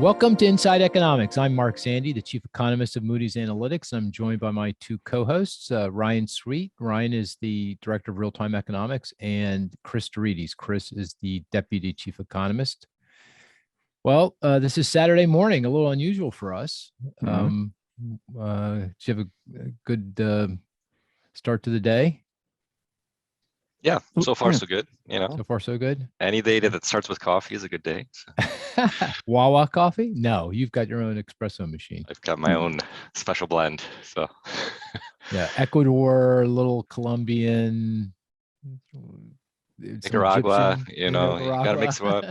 Welcome to Inside Economics. I'm Mark Sandy, the chief economist of Moody's Analytics. I'm joined by my two co-hosts, Ryan Sweet. Ryan is the director of real-time economics, and Cris. Cris is the deputy chief economist. Well, this is Saturday morning, a little unusual for us. Did you have a good start to the day? Yeah, so far so good. So far so good. Any day that starts with coffee is a good day. So. Wawa coffee? No, you've got your own espresso machine. I've got my own special blend. So yeah, Ecuador, little Colombian, Nicaragua. You gotta mix them up.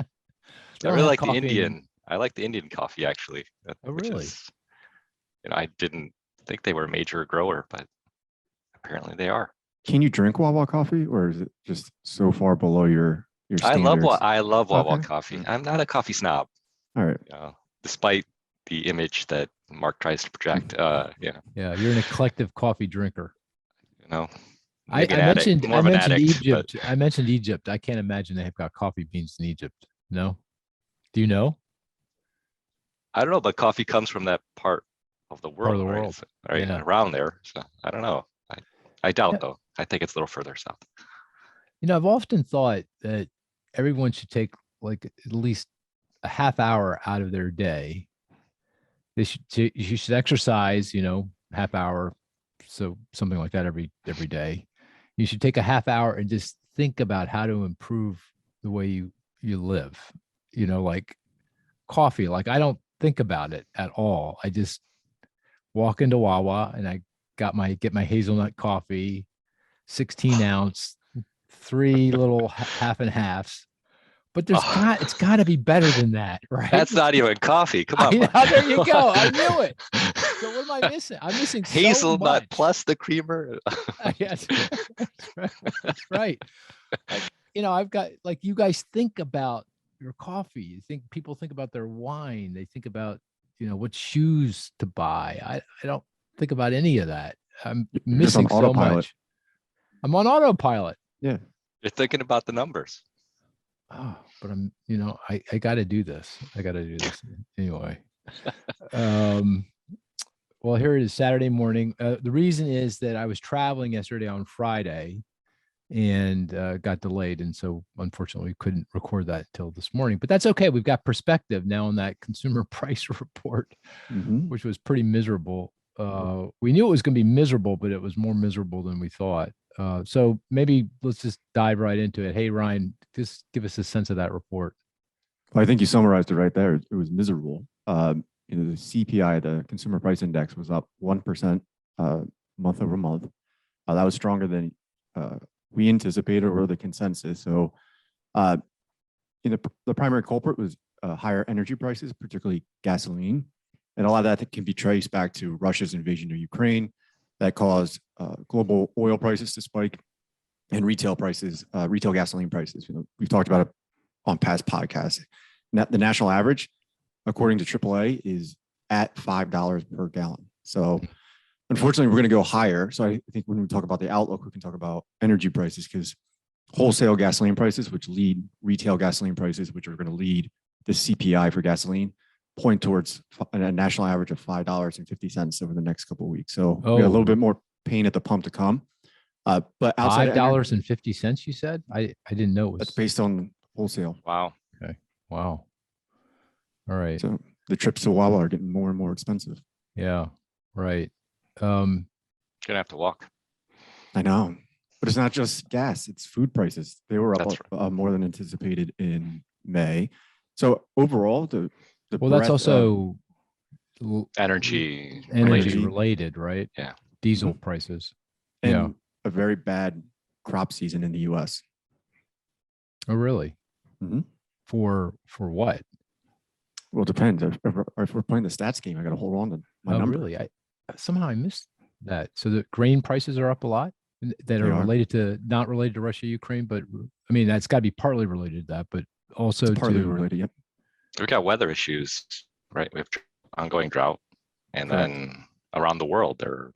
I really like the Indian. I like the Indian coffee actually. Oh, really? I didn't think they were a major grower, but apparently they are. Can you drink Wawa coffee, or is it just so far below your standards? I love Wawa coffee. I'm not a coffee snob. All right. Despite the image that Mark tries to project. Yeah, you're an eclectic coffee drinker. I mentioned Egypt. I mentioned Egypt. I can't imagine they have got coffee beans in Egypt. No? Do you know? I don't know, but coffee comes from that part of the world. Right? Yeah. Around there. So I don't know. I doubt though. I think it's a little further south. I've often thought that everyone should take like at least a half hour out of their day. You should exercise, half hour. So something like that every day. You should take a half hour and just think about how to improve the way you live. Like coffee. Like I don't think about it at all. I just walk into Wawa and I get my hazelnut coffee, 16 ounce, 3 little half and halves. But it's got to be better than that, right? That's not even coffee. Come on. There you go. I knew it. So what am I missing? I'm missing hazelnut plus the creamer. Yes, that's right. I've got you guys think about your coffee. People think about their wine. They think about what shoes to buy. I don't think about any of that. I'm missing so much. I'm on autopilot. Yeah, you're thinking about the numbers. Oh, but I got to do this. Anyway. Well, here it is, Saturday morning. The reason is that I was traveling yesterday on Friday and got delayed. And so unfortunately we couldn't record that till this morning, but that's okay. We've got perspective now on that consumer price report, which was pretty miserable. We knew it was going to be miserable, but it was more miserable than we thought. So maybe let's just dive right into it. Hey, Ryan, just give us a sense of that report. Well, I think you summarized it right there. It was miserable. The CPI, the consumer price index, was up 1% month over month. That was stronger than we anticipated or the consensus. So the primary culprit was higher energy prices, particularly gasoline. And a lot of that can be traced back to Russia's invasion of Ukraine that caused global oil prices to spike and retail gasoline prices. We've talked about it on past podcasts. The national average, according to AAA, is at $5 per gallon. So unfortunately, we're going to go higher. So I think when we talk about the outlook, we can talk about energy prices, because wholesale gasoline prices, which lead retail gasoline prices, which are going to lead the CPI for gasoline, point towards a national average of $5.50 over the next couple of weeks. So we got a little bit more pain at the pump to come. But outside $5.50, you said? I didn't know it was. That's based on wholesale. Wow. Okay. Wow. All right. So the trips to Wawa are getting more and more expensive. Yeah. Right. Gonna have to walk. I know, but it's not just gas; it's food prices. They were up more than anticipated in May. So overall, that's also energy related, right? Yeah. Diesel prices. And a very bad crop season in the U.S. Oh, really? For what? Well, it depends. If we're playing the stats game, I got to hold on to my number. Really? Somehow I missed that. So the grain prices are up a lot that are not related to Russia, Ukraine, but I mean, that's got to be partly related to that, but also it's partly related. Yep. We've got weather issues, right? We have ongoing drought, and then around the world, there are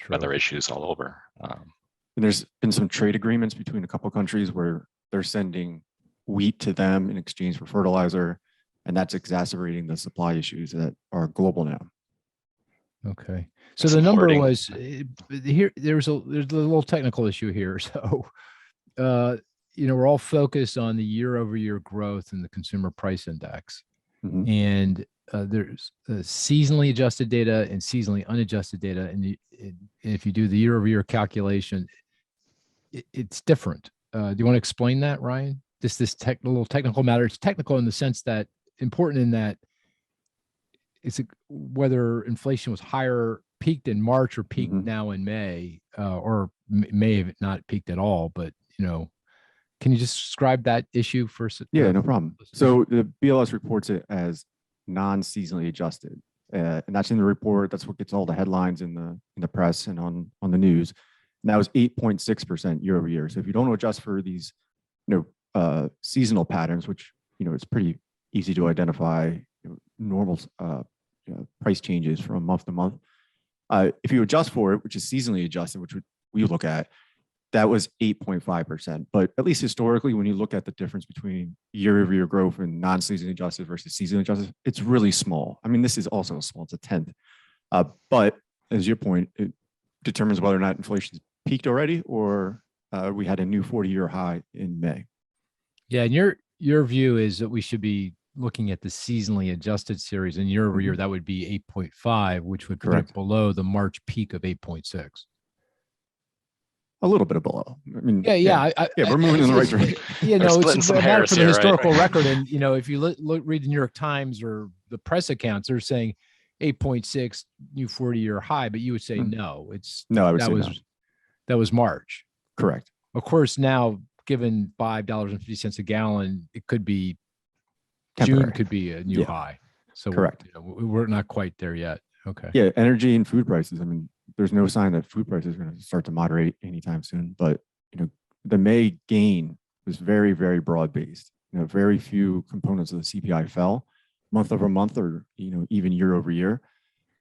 weather issues all over. And there's been some trade agreements between a couple of countries where they're sending wheat to them in exchange for fertilizer. And that's exacerbating the supply issues that are global now. Okay. So Some the number hoarding. was here. There's a little technical issue here. So, we're all focused on the year-over-year growth in the consumer price index, and there's seasonally adjusted data and seasonally unadjusted data. And if you do the year-over-year calculation, it's different. Do you want to explain that, Ryan? This little technical matter. It's technical in the sense that important in that it's whether inflation was higher, peaked in March or peaked now in May, or may have not peaked at all. But, can you just describe that issue first? Yeah, no problem. So the BLS reports it as non-seasonally adjusted. And that's in the report. That's what gets all the headlines in the press and on the news. And that was 8.6% year over year. So if you don't adjust for these, seasonal patterns, which, it's pretty easy to identify, normal price changes from month to month. If you adjust for it, which is seasonally adjusted, which we look at, that was 8.5%. But at least historically, when you look at the difference between year-over-year growth and non-seasonally adjusted versus seasonally adjusted, it's really small. I mean, this is also small. It's a tenth. But as your point, it determines whether or not inflation's peaked already or we had a new 40-year high in May. Yeah, and your view is that we should be looking at the seasonally adjusted series, and year over year, that would be 8.5, which would put it below the March peak of 8.6. A little bit below. I mean, yeah, we're moving in the right direction. It's a matter for the historical record. And, if you read the New York Times or the press accounts, they're saying 8.6 new 40-year high, but you would say no. That was March. Correct. Of course, now given $5.50 a gallon, it could be temporary. June could be a new high. So correct. We're not quite there yet. Okay. Yeah, energy and food prices. I mean, there's no sign that food prices are going to start to moderate anytime soon. But the May gain was very, very broad based. Very few components of the CPI fell month over month, or even year over year.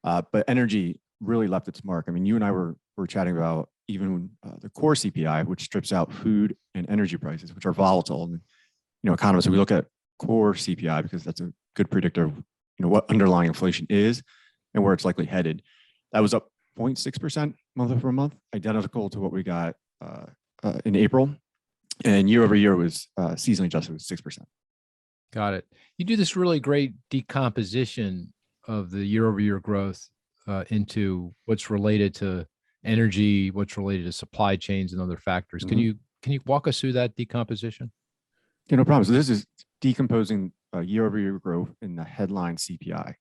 But energy really left its mark. I mean, you and I were chatting about even the core CPI, which strips out food and energy prices, which are volatile. And economists, we look at core CPI because that's a good predictor of what underlying inflation is and where it's likely headed. That was up 0.6% month over month, identical to what we got in April. And year over year was seasonally adjusted was 6%. Got it. You do this really great decomposition of the year over year growth into what's related to energy, what's related to supply chains and other factors. Can you walk us through that decomposition? Yeah, no problem. So this is decomposing year over year growth in the headline CPI.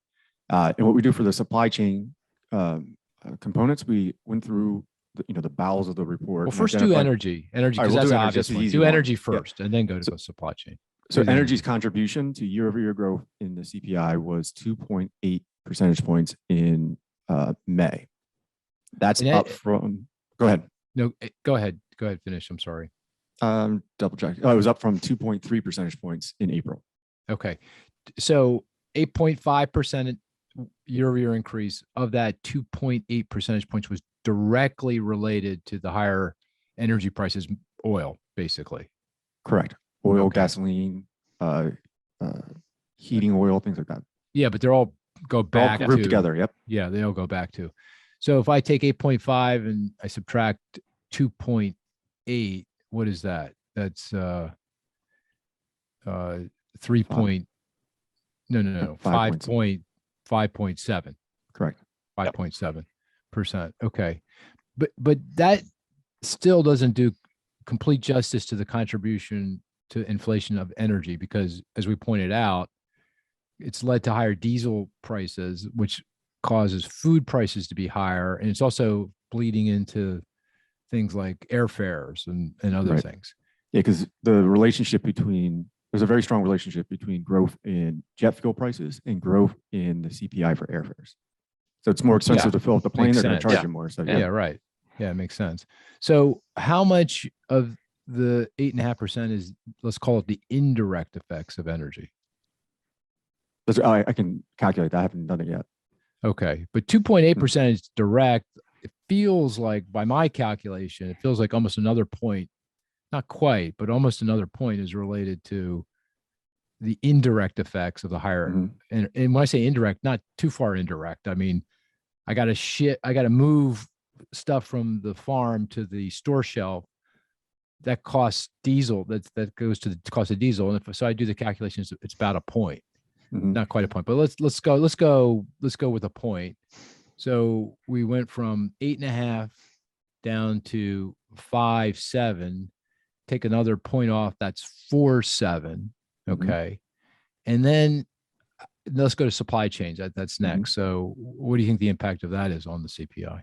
And what we do for the supply chain components, we went through the bowels of the report. Well, first do energy, because that's obvious. Do energy first, and then go to the supply chain. So energy's contribution to year over year growth in the CPI was 2.8 percentage points in May. That's up from. Go ahead. No, go ahead. Go ahead. Finish. I'm sorry. Double check. Oh, it was up from 2.3 percentage points in April. Okay, so 8.5% year-over-year increase. Of that, 2.8 percentage points was directly related to the higher energy prices, oil, basically. Correct. Oil, gasoline, heating oil, things like that. Yeah, but they're all go back all grouped together. Yep. Yeah, they all go back to. So if I take 8.5 and I subtract 2.8, what is that? That's 5.7. Correct. 5.7%. Okay. But that still doesn't do complete justice to the contribution to inflation of energy, because as we pointed out, it's led to higher diesel prices, which causes food prices to be higher. And it's also bleeding into things like airfares and other things. Yeah, because there's a very strong relationship between growth in jet fuel prices and growth in the CPI for airfares. So it's more expensive to fill up the plane. They're going to charge you more. So yeah, right. Yeah, it makes sense. So how much of the 8.5% is, let's call it, the indirect effects of energy? I can calculate that. I haven't done it yet. Okay. But 2.8% is direct. It feels like, by my calculation, it feels like almost another point, not quite, but almost another point is related to the indirect effects of the higher. And when I say indirect, not too far indirect. I mean, I got to move stuff from the farm to the store shelf. That costs diesel. That goes to the cost of diesel. And so I do the calculations, it's about a point, not quite a point, but let's go with a point. So we went from 8.5 down to 5.7. Take another point off. That's 4.7. Okay. And then let's go to supply chains. That's next. So what do you think the impact of that is on the CPI?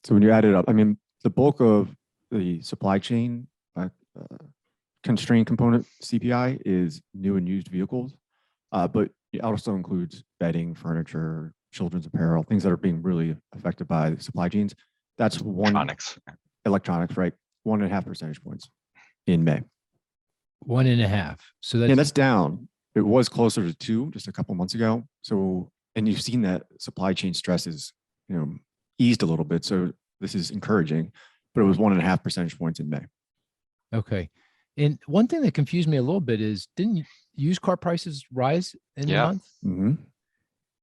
So when you add it up, I mean, the bulk of the supply chain constraint component CPI is new and used vehicles, but it also includes bedding, furniture, children's apparel, things that are being really affected by the supply chains. That's electronics, right? 1.5 percentage points in May. 1.5. So that's down. It was closer to 2 just a couple months ago. So, and you've seen that supply chain stress is, eased a little bit. So this is encouraging, but it was 1.5 percentage points in May. Okay. And one thing that confused me a little bit is, didn't used car prices rise in the month?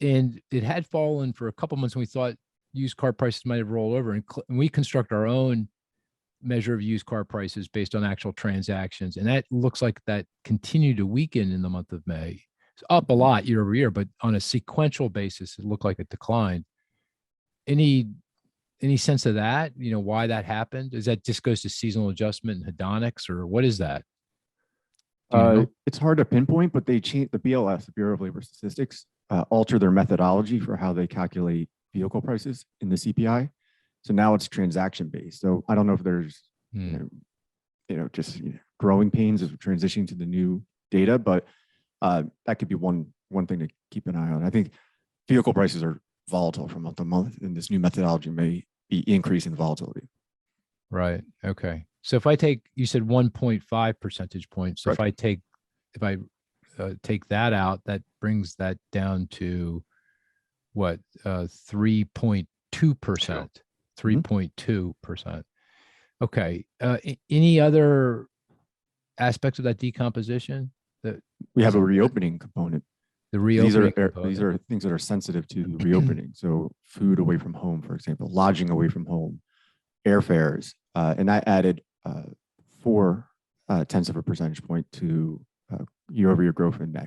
And it had fallen for a couple months, and we thought used car prices might have rolled over. And we construct our own measure of used car prices based on actual transactions. And that looks like that continued to weaken in the month of May. It's up a lot year over year, but on a sequential basis, it looked like it declined. Any sense of that, why that happened? Is that just goes to seasonal adjustment and hedonics, or what is that? It's hard to pinpoint, but they changed the BLS, the Bureau of Labor Statistics, alter their methodology for how they calculate vehicle prices in the CPI. So now it's transaction based. So I don't know if there's, just growing pains of transitioning to the new data, but that could be one thing to keep an eye on. I think vehicle prices are volatile from month to month, and this new methodology may be increasing volatility. Right. Okay. So if I take, you said 1.5 percentage points. So Correct. if I take that out, that brings that down to what? 3.2%. 3.2%. Okay. Any other aspects of that decomposition that we have a reopening component? The reopening these are things that are sensitive to the reopening. So food away from home, for example, lodging away from home, airfares, and I added 0.4 of a percentage point to year-over-year growth in May.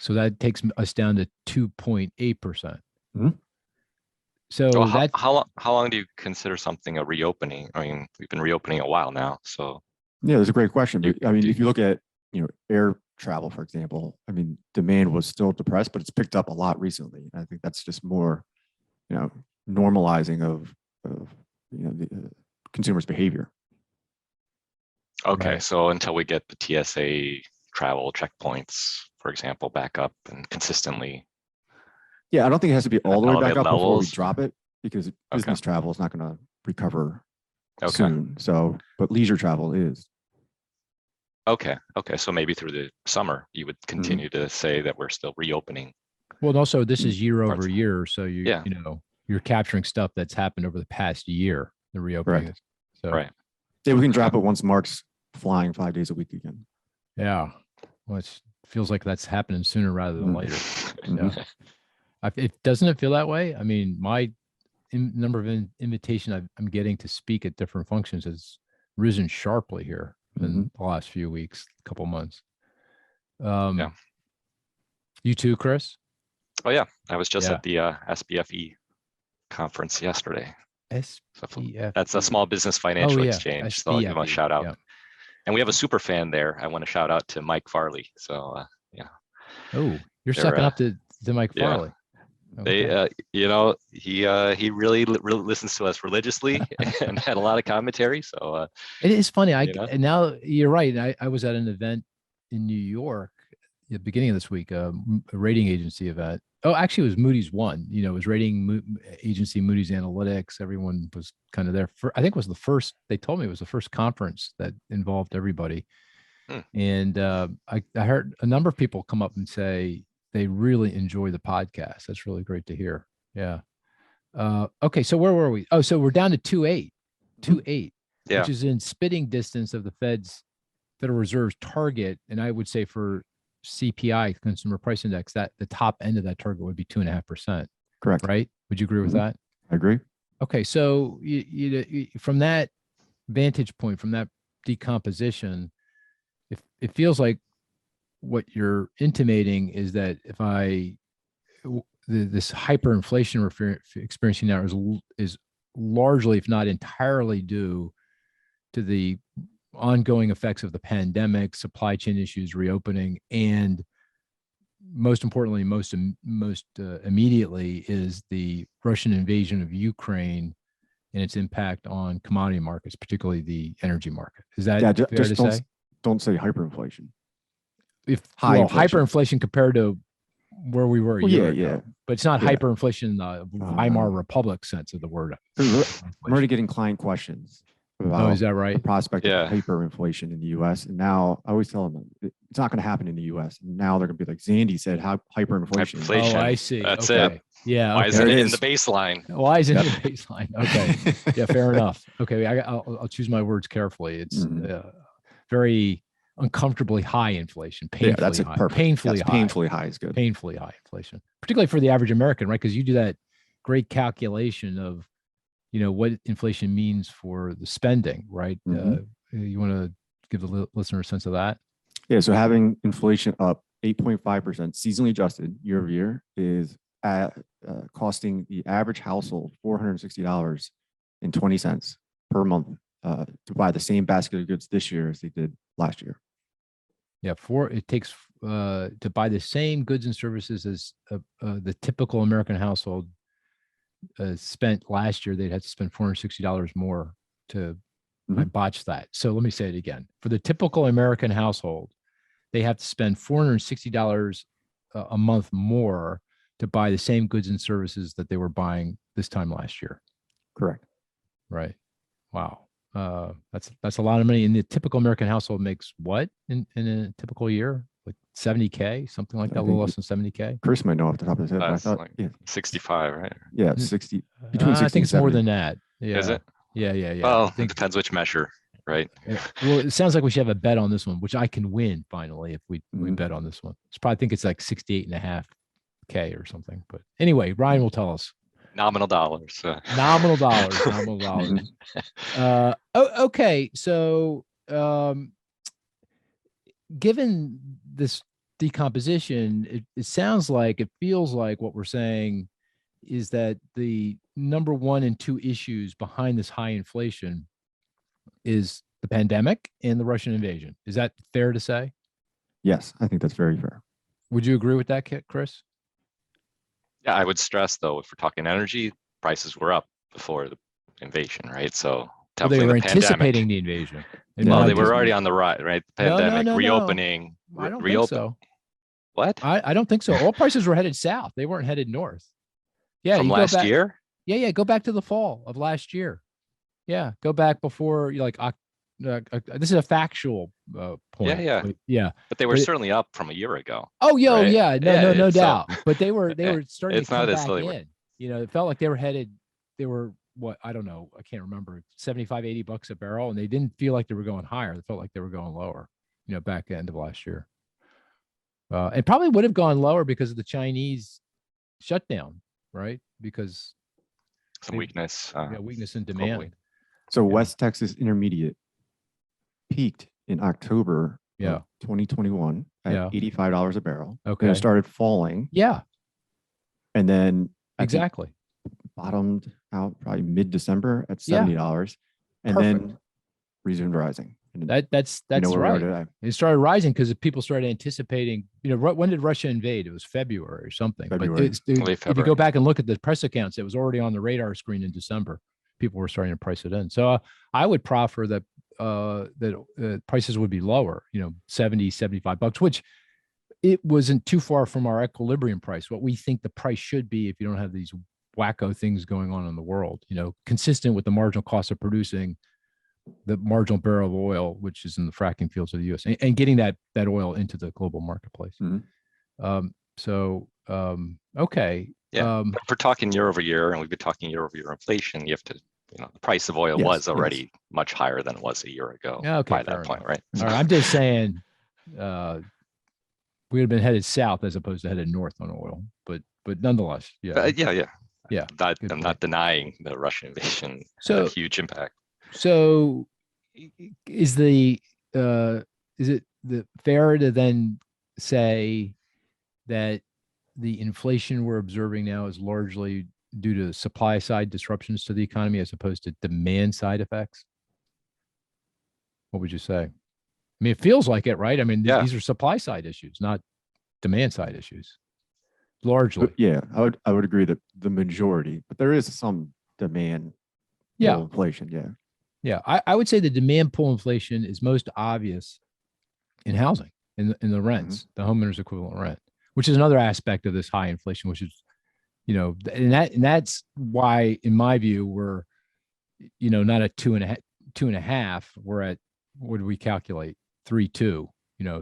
So that takes us down to 2.8%. So how long do you consider something a reopening? I mean, we've been reopening a while now. So yeah, that's a great question. If you look at air travel, for example, I mean, demand was still depressed, but it's picked up a lot recently. And I think that's just more, normalizing of the consumers' behavior. Okay, Right. so until we get the TSA travel checkpoints, for example, back up and consistently. Yeah, I don't think it has to be all the way back up before we levels. drop it, because business travel is not going to recover Okay. soon. So, but leisure travel is. Okay. So maybe through the summer, you would continue to say that we're still reopening. Well, and also this is year over year. So you're capturing stuff that's happened over the past year, the reopening. Correct. So, right. Yeah, we can drop it once Mark's flying 5 days a week again. Yeah. Well, it feels like that's happening sooner rather than later. Yeah. Doesn't it feel that way? I mean, my number of invitation I'm getting to speak at different functions has risen sharply here in the last few weeks, couple months. You too, Chris? Oh yeah, I was just at the SBFE conference yesterday. SBFE. That's a small business financial exchange. So I give a shout out. Yeah. And we have a super fan there. I want to shout out to Mike Farley. So Oh, you're sucking up to Mike Farley. Okay. He really listens to us religiously and had a lot of commentary. So it is funny. Now you're right. I was at an event in New York at the beginning of this week, a rating agency event. Oh, actually, it was Moody's One. It was rating agency Moody's Analytics. Everyone was kind of there. I think it was the first. They told me it was the first conference that involved everybody. And I heard a number of people come up and say they really enjoy the podcast. That's really great to hear. Yeah. Okay. So where were we? Oh, so we're down to 2.8, which is in spitting distance of the Federal Reserve's target. And I would say for CPI, consumer price index, that the top end of that target would be 2.5%. Correct. Right? Would you agree with that? I agree. Okay, so you from that vantage point, from that decomposition, if it feels like what you're intimating is that if this hyperinflation we're experiencing now is largely, if not entirely, due to the ongoing effects of the pandemic, supply chain issues, reopening, and most importantly, most immediately is the Russian invasion of Ukraine and its impact on commodity markets, particularly the energy market. Is that fair to say? Don't say hyperinflation. Hyperinflation compared to where we were a year ago, but it's not hyperinflation in the Weimar Republic sense of the word. I'm already getting client questions about is that right? the prospect of hyperinflation in the U.S. And now I always tell them it's not going to happen in the U.S. And now they're going to be like, Zandy said, hyperinflation. Oh, I see. That's it. it. Yeah. Why isn't it in the baseline? Why isn't it in the baseline? Okay. Yeah, fair enough. Okay. I'll choose my words carefully. It's very uncomfortably high inflation. Painfully high. Perfect. Painfully high. Painfully high is good. Painfully high inflation, particularly for the average American, right? Because you do that great calculation of, what inflation means for the spending, right? You want to give the listener a sense of that? Yeah. So having inflation up 8.5% seasonally adjusted year over year is costing the average household $460.20 per month to buy the same basket of goods this year as they did last year. Yeah, it takes to buy the same goods and services as the typical American household spent last year. They'd have to spend $460 more to. I botched that. So let me say it again. For the typical American household, they have to spend $460 a month more to buy the same goods and services that they were buying this time last year. Correct. Right. Wow. That's a lot of money. And the typical American household makes what in a typical year? Like 70K, something like that, a little less than 70K. Chris might know off the top of his head. That's like 65, right? Yeah, 60. Between 60 I think and it's more 70. than that. Yeah. Is it? Yeah. Well, it depends which measure, right? Well, it sounds like we should have a bet on this one, which I can win finally if we bet on this one. I think it's like 68.5K or something. But anyway, Ryan will tell us. Nominal dollars. Nominal dollars. Okay. So, given this decomposition, it sounds like, it feels like what we're saying is that the number one and two issues behind this high inflation is the pandemic and the Russian invasion. Is that fair to say? Yes, I think that's very fair. Would you agree with that, Chris? Yeah, I would stress though, if we're talking energy, prices were up before the invasion, right? So they were anticipating the invasion. Well, they were already on the rise, right? The pandemic, reopening. I don't think so. What? I don't think so. Oil prices were headed south. They weren't headed north. Yeah. From last year? Yeah. Go back to the fall of last year. Yeah. Go back before this is a factual point. Yeah. But they were certainly up from a year ago. Oh, right? Yeah. No doubt. But they were starting it's to come not back as in. It felt like they were what, I don't know. I can't remember, $75-$80 a barrel. And they didn't feel like they were going higher. They felt like they were going lower, back end of last year. It probably would have gone lower because of the Chinese shutdown, right? Because some weakness. Weakness in demand. Globally. So West Texas Intermediate peaked in October of 2021 at $85 a barrel. Okay. And it started falling. Yeah. And then exactly bottomed out probably mid-December at $70. And then resumed rising. That's right. It started rising because people started anticipating, when did Russia invade? It was February or something. February. But if you go back and look at the press accounts, it was already on the radar screen in December. People were starting to price it in. So I would proffer that prices would be lower, $70, $75, which it wasn't too far from our equilibrium price. What we think the price should be if you don't have these wacko things going on in the world, consistent with the marginal cost of producing the marginal barrel of oil, which is in the fracking fields of the U.S., and getting that oil into the global marketplace. Okay. Yeah. If we're talking year over year, and we've been talking year over year inflation, you have to, the price of oil was already much higher than it was a year ago by that point, right? All right. I'm just saying, we would have been headed south as opposed to headed north on oil. But nonetheless, yeah. Yeah. I'm not denying the Russian invasion had a huge impact. So is it fair to then say that the inflation we're observing now is largely due to supply side disruptions to the economy as opposed to demand side effects? What would you say? I mean, it feels like it, right? I mean, these are supply side issues, not demand side issues, largely. Yeah, I would agree that the majority, but there is some demand pull inflation. Yeah, I would say the demand pull inflation is most obvious in housing, in the rents, the homeowner's equivalent rent, which is another aspect of this high inflation, which is, and that's why, in my view, we're, not at 2.5. We're at, what do we calculate? 3.2.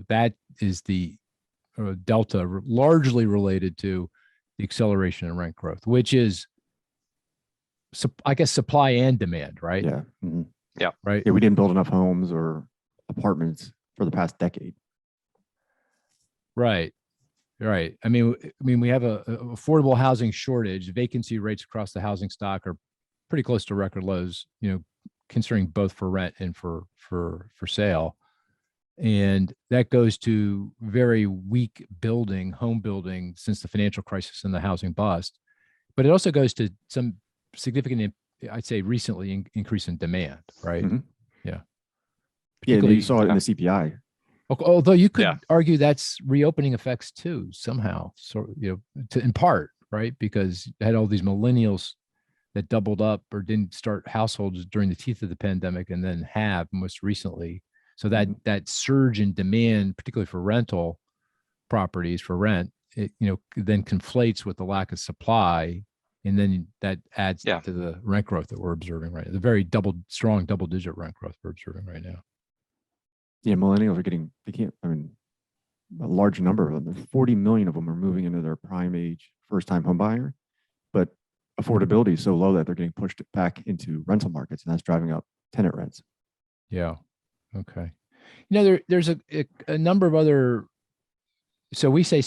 That is the delta largely related to the acceleration in rent growth, which is, I guess, supply and demand, right? Yeah. Yeah. Right. Yeah, we didn't build enough homes or apartments for the past decade. Right. I mean, we have a affordable housing shortage. Vacancy rates across the housing stock are pretty close to record lows, considering both for rent and for sale. And that goes to very weak home building since the financial crisis and the housing bust. But it also goes to some significant, I'd say, recently increase in demand, right? Yeah. Yeah, you saw it in the CPI. Although you could argue that's reopening effects too, somehow, in part, right? Because you had all these millennials that doubled up or didn't start households during the teeth of the pandemic and then have most recently. So that surge in demand, particularly for rental properties for rent, it then conflates with the lack of supply, and then that adds to the rent growth that we're observing right now. The very strong double-digit rent growth we're observing right now. Yeah, millennials are a large number of them. 40 million of them are moving into their prime age, first-time home buyer, but affordability is so low that they're getting pushed back into rental markets, and that's driving up tenant rents. Yeah. Okay. There's a number of other. So we say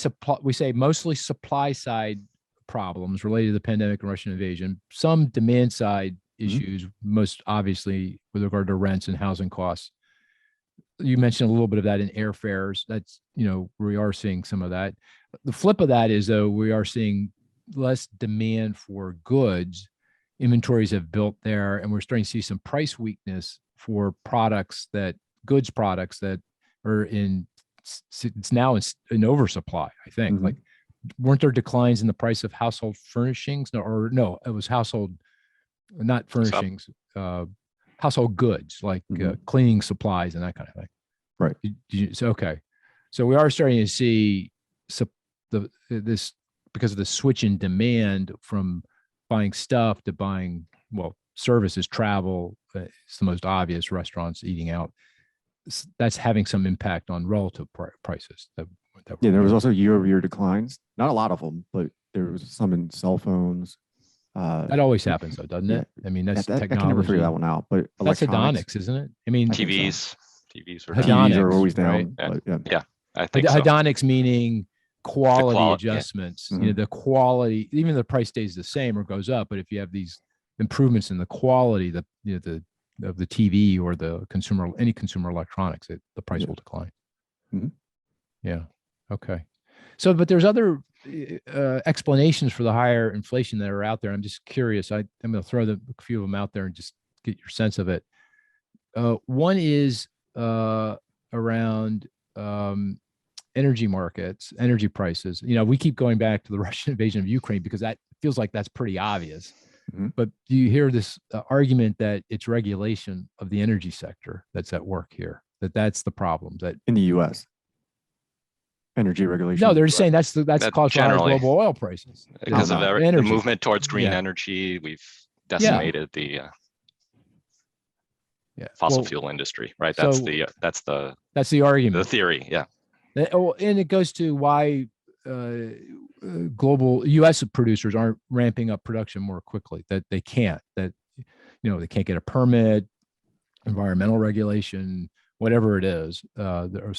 mostly supply side problems related to the pandemic and Russian invasion. Some demand side issues, most obviously with regard to rents and housing costs. You mentioned a little bit of that in airfares. That's, we are seeing some of that. The flip of that is, though, we are seeing less demand for goods. Inventories have built there, and we're starting to see some price weakness for goods products that are it's now in oversupply, I think. Like, weren't there declines in the price of household furnishings? No, it was not furnishings, household goods, like cleaning supplies and that kind of thing. Right. Okay. So we are starting to see this because of the switch in demand from buying stuff to buying, services, travel. It's the most obvious, restaurants, eating out. That's having some impact on relative prices. There was also year-over-year declines. Not a lot of them, but there was some in cell phones. That always happens, though, doesn't it? I mean, that's technology. I can never figure that one out. But that's hedonics, isn't it? I mean, TVs are always down. Right? Yeah, I think hedonics meaning quality adjustments. Yeah. The quality, even the price stays the same or goes up, but if you have these improvements in the quality, of the TV or any consumer electronics, the price will decline. Yeah. Okay. So, but there's other explanations for the higher inflation that are out there. I'm just curious. I'm going to throw a few of them out there and just get your sense of it. One is around energy markets, energy prices. We keep going back to the Russian invasion of Ukraine because that feels like that's pretty obvious. But do you hear this argument that it's regulation of the energy sector that's at work here? That's the problem. That in the U.S. energy regulation. No, they're just saying that's caused by higher global oil prices because of the movement towards green energy. We've decimated the fossil fuel industry, right? That's the argument, the theory. Yeah. And it goes to why global U.S. producers aren't ramping up production more quickly. That they can't. They can't get a permit, environmental regulation, whatever it is. There are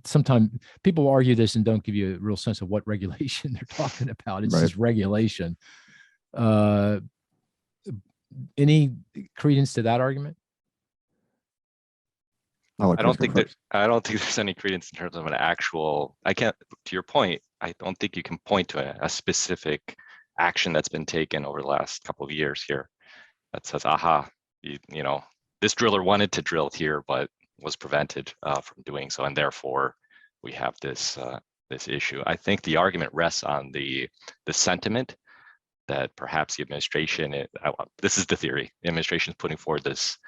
sometimes people argue this and don't give you a real sense of what regulation they're talking about. It's just regulation. Any credence to that argument? I don't think there's any credence in terms of an actual. To your point, I don't think you can point to a specific action that's been taken over the last couple of years here that says, aha, you know, this driller wanted to drill here, but was prevented from doing so, and therefore we have this this issue. I think the argument rests on the sentiment that perhaps the administration, this is the theory, the administration is putting forward this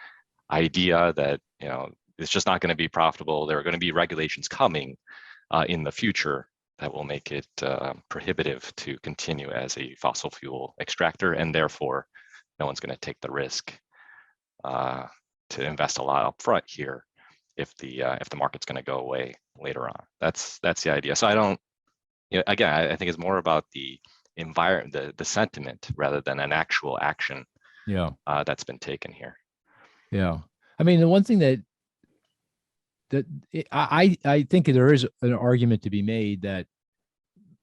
idea that, you know, it's just not going to be profitable. There are going to be regulations coming in the future that will make it prohibitive to continue as a fossil fuel extractor, and therefore no one's going to take the risk to invest a lot up front here if the market's going to go away later on. That's the idea. So I don't, you know, again, I think it's more about the environment, the sentiment, rather than an actual action that's been taken here. Yeah, I mean, the one thing that I think there is an argument to be made that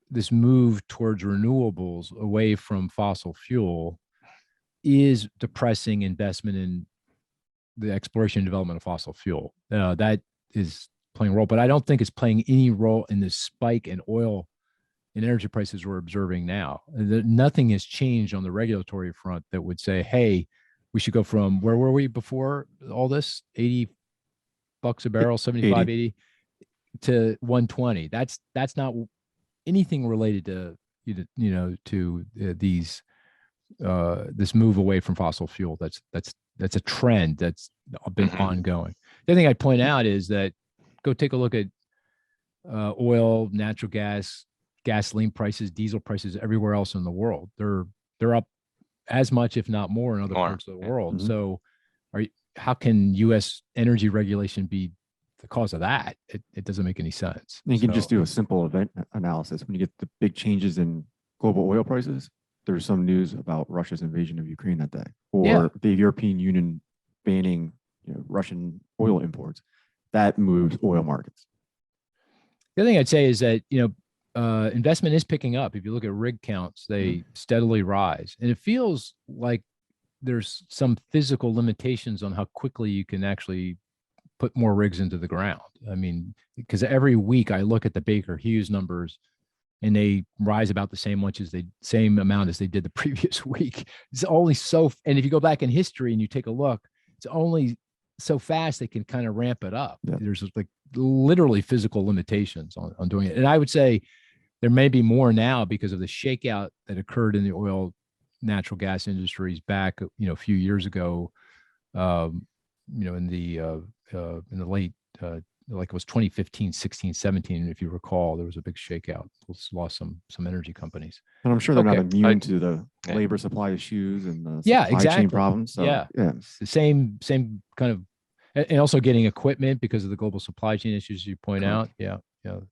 this move towards renewables away from fossil fuel is depressing investment in the exploration and development of fossil fuel. That is playing a role, but I don't think it's playing any role in the spike in oil and energy prices we're observing now. Nothing has changed on the regulatory front that would say, hey, we should go from, where were we before all this? $80 a barrel, 75, 80 to 120. That's not anything related to, you know, to these this move away from fossil fuel. That's a trend that's been ongoing. The other thing I'd point out is that go take a look at oil, natural gas, gasoline prices, diesel prices everywhere else in the world. They're up as much, if not more, in other parts of the world. So how can U.S. energy regulation be the cause of that? It doesn't make any sense. You can just do a simple event analysis. When you get the big changes in global oil prices, there's some news about Russia's invasion of Ukraine that day, or the European Union banning, you know, Russian oil imports. That moves oil markets. The other thing I'd say is that, you know, investment is picking up. If you look at rig counts, they steadily rise, and it feels like there's some physical limitations on how quickly you can actually put more rigs into the ground. I mean, because every week I look at the Baker Hughes numbers and they rise about the same amount as they did the previous week. It's only and if you go back in history and you take a look, it's only so fast they can kind of ramp it up. Yeah. There's like literally physical limitations on doing it. And I would say there may be more now because of the shakeout that occurred in the oil, natural gas industries back, you know, a few years ago, you know, in the late, like it was 2015, 16, 17. If you recall, there was a big shakeout. Lost some energy companies. And I'm sure they're not immune to the labor supply issues and the supply chain problems. So, yeah. It's the same kind of, and also getting equipment because of the global supply chain issues you point out. Yeah,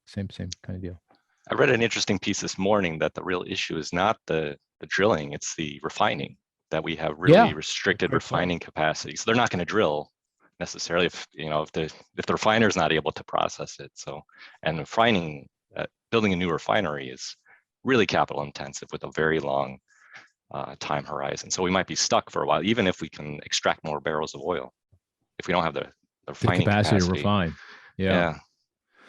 same kind of deal. I read an interesting piece this morning that the real issue is not the drilling, it's the refining, that we have really restricted refining capacity. So they're not going to drill necessarily if the refiner is not able to process it. So, and refining, building a new refinery is really capital intensive with a very long time horizon. So we might be stuck for a while, even if we can extract more barrels of oil, if we don't have the refining capacity to refine. Yeah.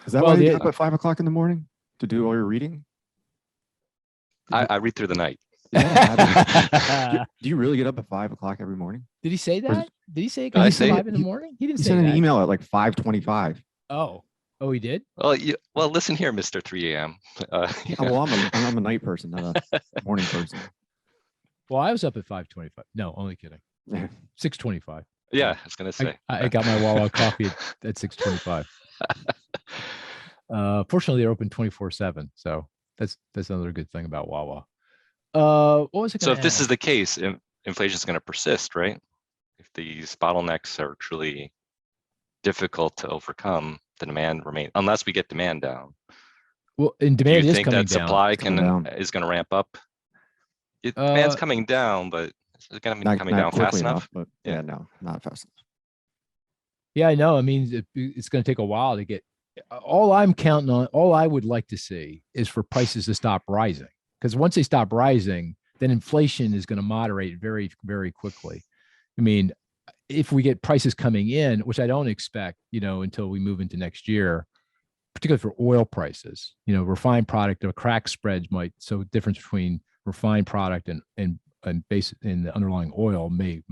Is that why you get up at 5 o'clock in the morning to do all your reading? I read through the night. Yeah. Do you really get up at 5 o'clock every morning? Did he say that? Did he say it? Did he say 5 in the morning? He didn't say that. He sent an email at like 5:25. Oh, he did? Well, listen here, Mr. 3 a.m. Well, I'm a night person, not a morning person. Well, I was up at 5:25. No, only kidding. 6:25. Yeah, I was gonna say. I got my Wawa coffee at 6:25. Fortunately, they're open 24/7, so that's another good thing about Wawa. What was it? So if this is the case, inflation is going to persist, right? If these bottlenecks are truly difficult to overcome, the demand remains, unless we get demand down. Well, and demand is coming down. Do you think that supply is going to ramp up? Demand's coming down, but is it going to be coming down fast enough? But no, not fast enough. Yeah, I know. I mean, it's going to take a while to get. All I'm counting on, all I would like to see is for prices to stop rising. Because once they stop rising, then inflation is going to moderate very, very quickly. I mean, if we get prices coming in, which I don't expect, until we move into next year, particularly for oil prices, refined product or crack spreads might, so difference between refined product and base in the underlying oil may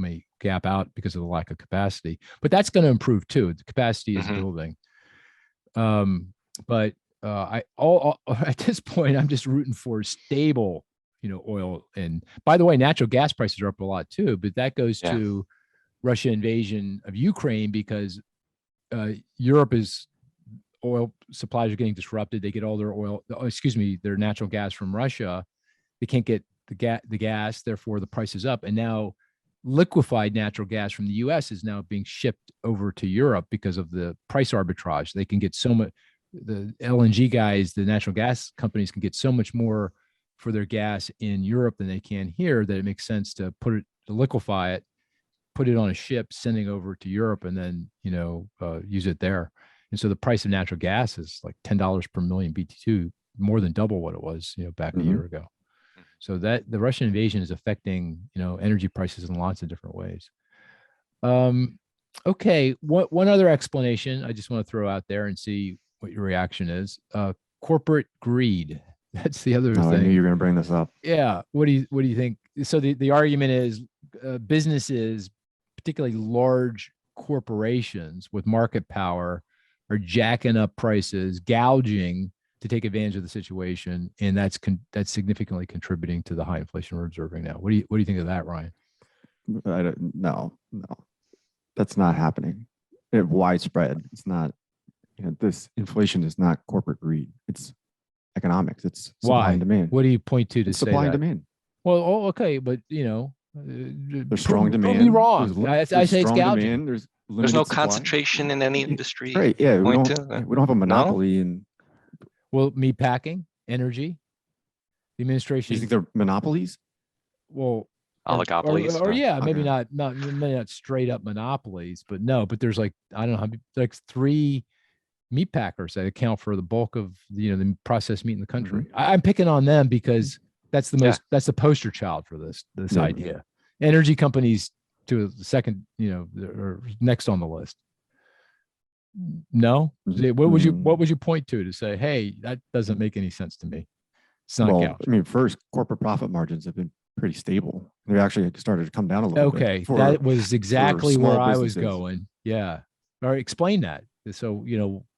gap out because of the lack of capacity, but that's going to improve too. The capacity is building. But I all at this point, I'm just rooting for stable, oil. And by the way, natural gas prices are up a lot too, but that goes to Russia invasion of Ukraine because Europe is oil supplies are getting disrupted. They get all their oil, their natural gas from Russia. They can't get the gas, therefore the price is up. And now liquefied natural gas from the US is now being shipped over to Europe because of the price arbitrage. They can get so much, the LNG guys, the natural gas companies can get so much more for their gas in Europe than they can here, that it makes sense to liquefy it, put it on a ship, sending over to Europe, and then, use it there. And so the price of natural gas is like $10 per million BTU, more than double what it was, back a year ago. So that the Russian invasion is affecting, energy prices in lots of different ways. Okay. One other explanation I just want to throw out there and see what your reaction is. Corporate greed. That's the other thing. I knew you were going to bring this up. Yeah. What do you think? So the argument is businesses, particularly large corporations with market power, are jacking up prices, gouging to take advantage of the situation, and that's significantly contributing to the high inflation we're observing now. What do you think of that, Ryan? No, that's not happening. It's widespread. It's not. This inflation is not corporate greed. It's economics. It's supply and demand. What do you point to it's say supply that? and demand? Well, okay, but there's strong demand. Prove me wrong. I say it's gouging. Demand. There's no supply. concentration in any industry. Right. Yeah. We don't have a monopoly in. Well, meat packing, energy, the administration. You think they're monopolies? Well, oligopolies, maybe not straight up monopolies, but there's like, I don't know, like 3 meat packers that account for the bulk of the processed meat in the country. I'm picking on them because that's the poster child for this idea. Energy companies to the second, or next on the list. No, what would you point to say, hey, that doesn't make any sense to me? It's not gouging. I mean, first, corporate profit margins have been pretty stable. They actually started to come down a little bit. Okay, that was exactly where I was going. Yeah. All right, explain that. So,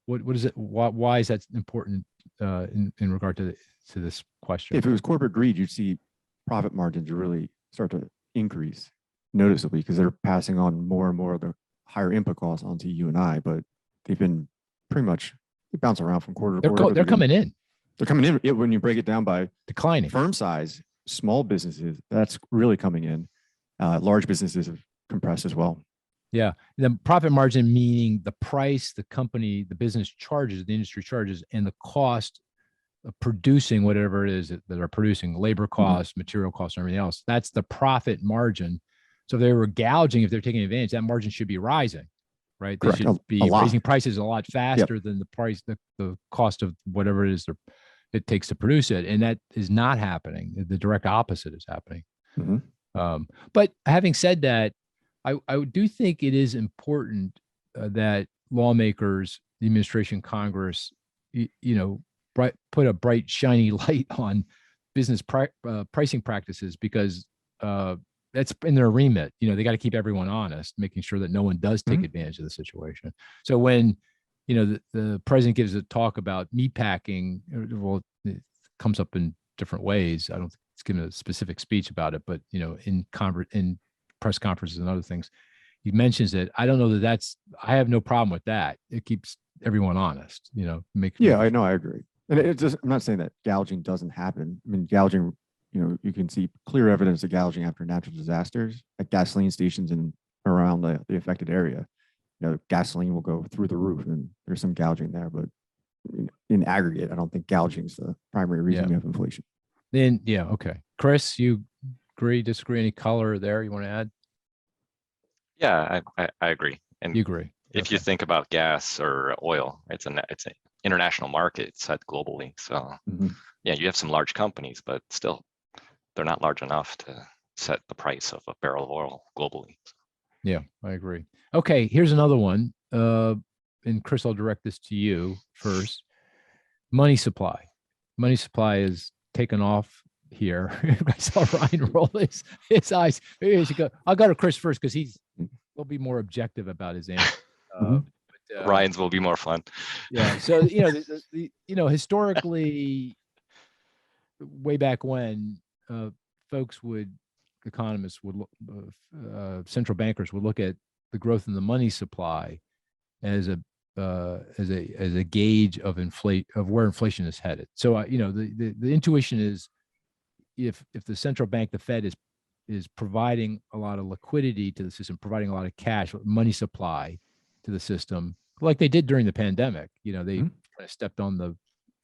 what is it? Why is that important in regard to this question? If it was corporate greed, you'd see profit margins really start to increase noticeably because they're passing on more and more of the higher input costs onto you and I. But they've been pretty much, they bounce around from quarter to quarter. They're coming in. They're coming in. When you break it down by declining firm size, small businesses, that's really coming in. Large businesses have compressed as well. Yeah. The profit margin, meaning the price the company, the business charges, the industry charges, and the cost of producing whatever it is that are producing, labor costs, material costs, and everything else. That's the profit margin. So if they were gouging, if they're taking advantage, that margin should be rising, right? They Correct. should be raising prices a lot faster than the price, the cost of whatever it is it takes to produce it. And that is not happening. The direct opposite is happening. But having said that, I do think it is important that lawmakers, the administration, Congress, put a bright, shiny light on business pricing practices because that's in their remit. They got to keep everyone honest, making sure that no one does take advantage of the situation. So when, the president gives a talk about meatpacking, well, it comes up in different ways. I don't think it's given a specific speech about it, but, in press conferences and other things, he mentions it. I don't know I have no problem with that. It keeps everyone honest, I know. I agree. And I'm not saying that gouging doesn't happen. I mean, gouging, you can see clear evidence of gouging after natural disasters at gasoline stations and around the affected area. Gasoline will go through the roof and there's some gouging there, but in aggregate, I don't think gouging is the primary reason we have inflation. Then, okay. Cris, you agree, disagree? Any color there you want to add? Yeah, I agree. And you agree? if you Okay. think about gas or oil, it's an international market. It's set globally. So Mhm. yeah, you have some large companies, but still, they're not large enough to set the price of a barrel of oil globally. Yeah, I agree. Okay, here's another one. And Chris, I'll direct this to you first. Money supply. Money supply is taken off here. I saw Ryan roll his eyes. Maybe I should go. I'll go to Chris first because he'll be more objective about his answer. Mhm. Ryan's will be more fun. Yeah. So historically, way back when, folks would, economists would, central bankers would look at the growth in the money supply as a gauge of where inflation is headed. So the intuition is if the central bank, the Fed, is providing a lot of liquidity to the system, providing a lot of cash, money supply to the system, like they did during the pandemic. They kind of stepped on the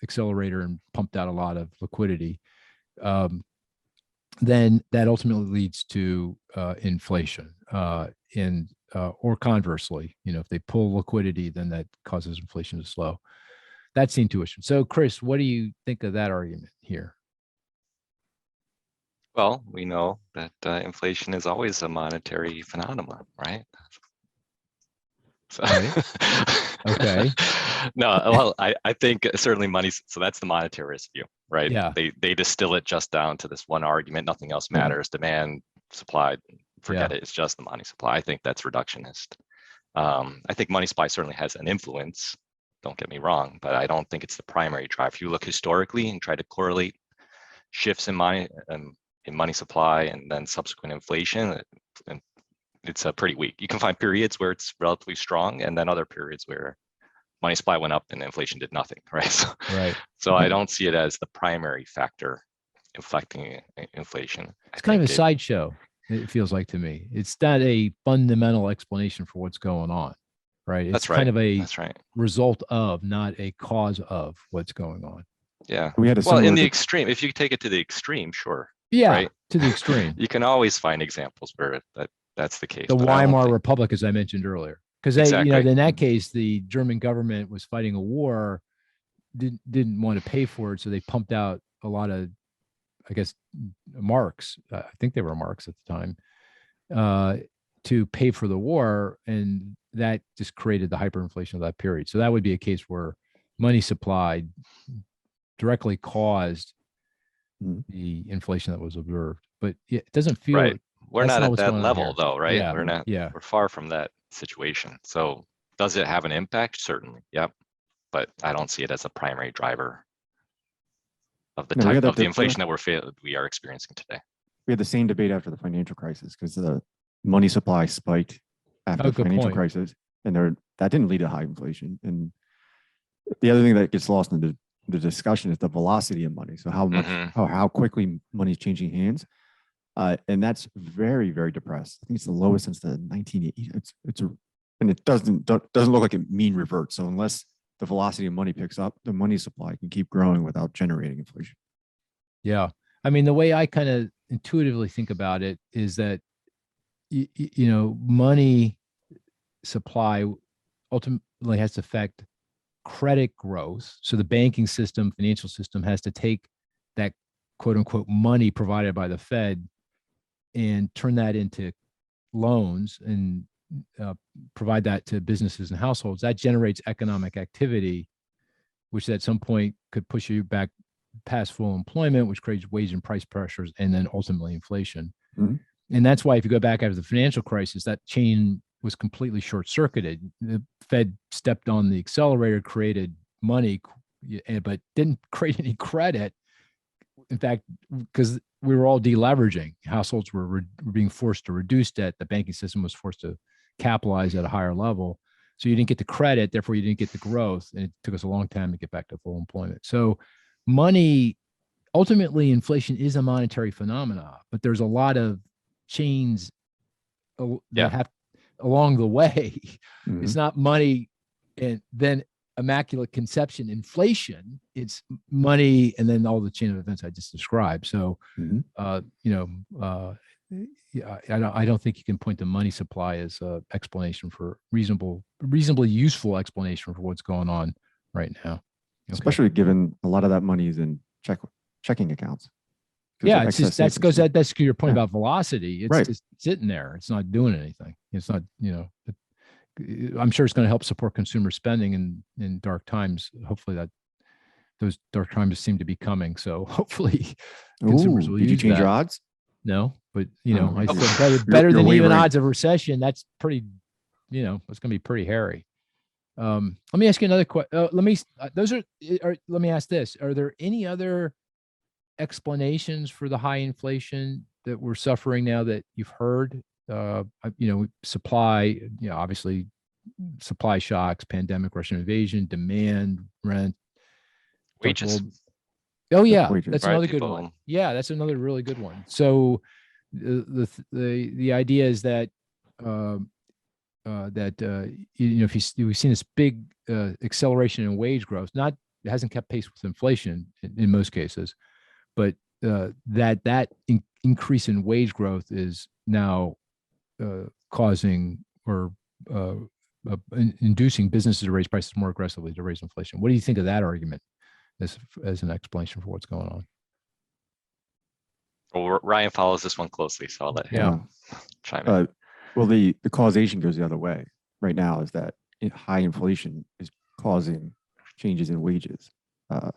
accelerator and pumped out a lot of liquidity. Then that ultimately leads to inflation. Or conversely, if they pull liquidity, then that causes inflation to slow. That's the intuition. So, Chris, what do you think of that argument here? Well, we know that inflation is always a monetary phenomenon, right? So, Right. Okay. No, well, I think certainly money. So that's the monetarist view, right? Yeah. They distill it just down to this one argument. Nothing else matters. Demand, supply, forget it. It's just the money supply. I think that's reductionist. I think money supply certainly has an influence. Don't get me wrong, but I don't think it's the primary driver. If you look historically and try to correlate shifts in money supply and then subsequent inflation, it's pretty weak. You can find periods where it's relatively strong, and then other periods where money supply went up and inflation did nothing, right? Right. So I don't see it as the primary factor affecting inflation. It's kind of a sideshow, it feels like to me. It's not a fundamental explanation for what's going on, right? It's That's right. kind of a That's right. result of, not a cause of what's going on. Yeah. We had a Well, in the similar extreme, if you take it to the extreme, sure. Yeah, Right? to the extreme. You can always find examples where that's the case. The but I don't Weimar think- Republic, as I mentioned earlier, because Exactly. in that case, the German government was fighting a war, didn't want to pay for it, so they pumped out a lot of, I guess, marks. I think they were marks at the time, to pay for the war, and that just created the hyperinflation of that period. So that would be a case where money supply directly caused the inflation that was observed. But it doesn't feel right. We're that's not at what's that going on level here. though, right? Yeah. We're not. Yeah. We're far from that situation. So does it have an impact? Certainly. Yep. But I don't see it as a primary driver of the type of the inflation that we are experiencing today. We had the same debate after the financial crisis because the money supply spiked after the financial crisis, and that didn't lead to high inflation. And the other thing that gets lost in the discussion is the velocity of money. So how much, how quickly money is changing hands, and that's very, very depressed. I think it's the lowest since the 1980s. And it doesn't look like it mean reverts. So unless the velocity of money picks up, the money supply can keep growing without generating inflation. Yeah. I mean, the way I kind of intuitively think about it is that, money supply ultimately has to affect credit growth. So the banking system, financial system has to take that quote unquote money provided by the Fed and turn that into loans and provide that to businesses and households. That generates economic activity, which at some point could push you back past full employment, which creates wage and price pressures, and then ultimately inflation. And that's why if you go back after the financial crisis, that chain was completely short-circuited. The Fed stepped on the accelerator, created money, but didn't create any credit. In fact, because we were all deleveraging, households were being forced to reduce debt. The banking system was forced to capitalize at a higher level. So you didn't get the credit, therefore you didn't get the growth. And it took us a long time to get back to full employment. So money, ultimately inflation is a monetary phenomena, but there's a lot of chains that have along the way. It's not money and then immaculate conception inflation, it's money and then all the chain of events I just described. So, Mhm. Yeah, I don't think you can point to money supply as a explanation for reasonably useful explanation for what's going on right now. Okay. Especially given a lot of that money is in checking accounts. Yeah, it's just that's to your point about velocity. It's Right. just sitting there. It's not doing anything. It's not, I'm sure it's going to help support consumer spending in dark times. Hopefully those dark times seem to be coming. So hopefully consumers will did you use change that. your odds? No, but I you're- said better than even wavering. odds of recession. That's pretty, it's going to be pretty hairy. Let me ask you another question. Let me ask this. Are there any other explanations for the high inflation that we're suffering now that you've heard? Supply, obviously supply shocks, pandemic, Russian invasion, demand, rent, Wages. Oh yeah, Wages. that's Right, another good people- one. Yeah, that's another really good one. So the idea is that we've seen this big acceleration in wage growth. It hasn't kept pace with inflation in most cases, but that increase in wage growth is now causing or inducing businesses to raise prices more aggressively to raise inflation. What do you think of that argument as an explanation for what's going on? Well, Ryan follows this one closely, so I'll let him chime in. Well, the causation goes the other way right now, is that high inflation is causing changes in wages. So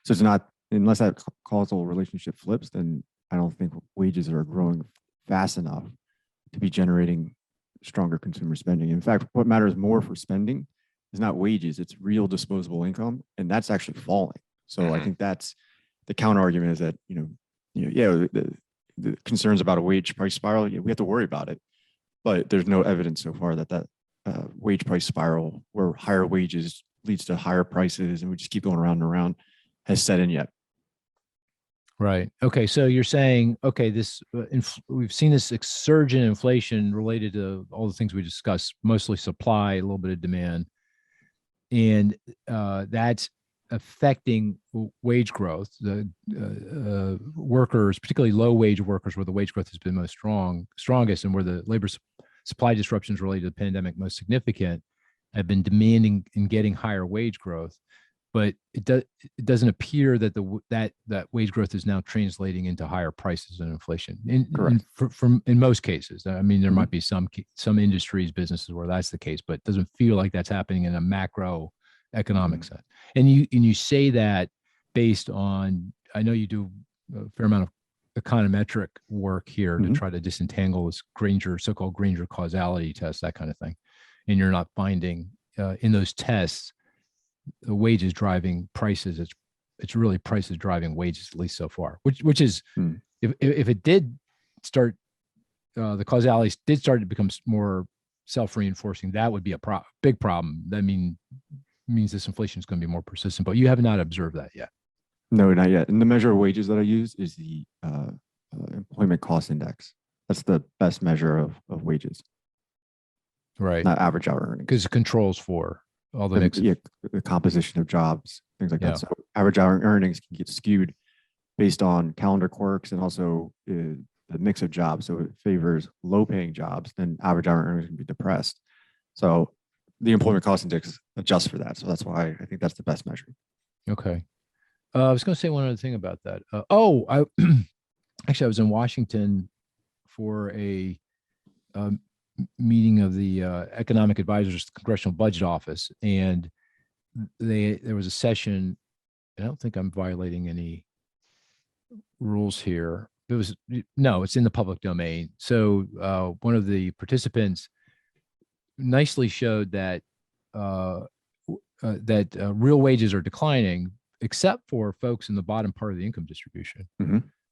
it's not, unless that causal relationship flips, then I don't think wages are growing fast enough to be generating stronger consumer spending. In fact, what matters more for spending is not wages, it's real disposable income, and that's actually falling. So I think that's the counter argument, is that, the concerns about a wage price spiral, we have to worry about it, but there's no evidence so far that wage price spiral, where higher wages leads to higher prices and we just keep going around and around, has set in yet. Right. Okay. So you're saying, okay, we've seen this surge in inflation related to all the things we discussed, mostly supply, a little bit of demand, and that's affecting wage growth. The workers, particularly low wage workers, where the wage growth has been strongest, and where the labor supply disruptions related to the pandemic most significant, have been demanding and getting higher wage growth. But it doesn't appear that that wage growth is now translating into higher prices and inflation. In most cases, I mean, there might be some industries, businesses where that's the case, but it doesn't feel like that's happening in a macro economic sense. And you say that based on, I know you do a fair amount of econometric work here to try to disentangle this so-called Granger causality test, that kind of thing, and you're not finding in those tests the wages driving prices. It's really prices driving wages, at least so far, which is if it did start, the causality did start to become more self-reinforcing, that would be a big problem. That means this inflation is going to be more persistent, but you have not observed that yet. No, not yet. And the measure of wages that I use is the employment cost index. That's the best measure of wages. Right. Not average hour earnings. Because it controls for all the mix. Yeah, the composition of jobs, things like Yeah. that. So average hour earnings can get skewed based on calendar quirks and also the mix of jobs. So it favors low paying jobs, then average hour earnings can be depressed. So the employment cost index adjusts for that. So that's why I think that's the best measure. Okay. I was going to say one other thing about that. Actually, I was in Washington for a meeting of the Economic Advisors Congressional Budget Office, and there was a session. I don't think I'm violating any rules here. It's in the public domain. So one of the participants nicely showed that real wages are declining, except for folks in the bottom part of the income distribution.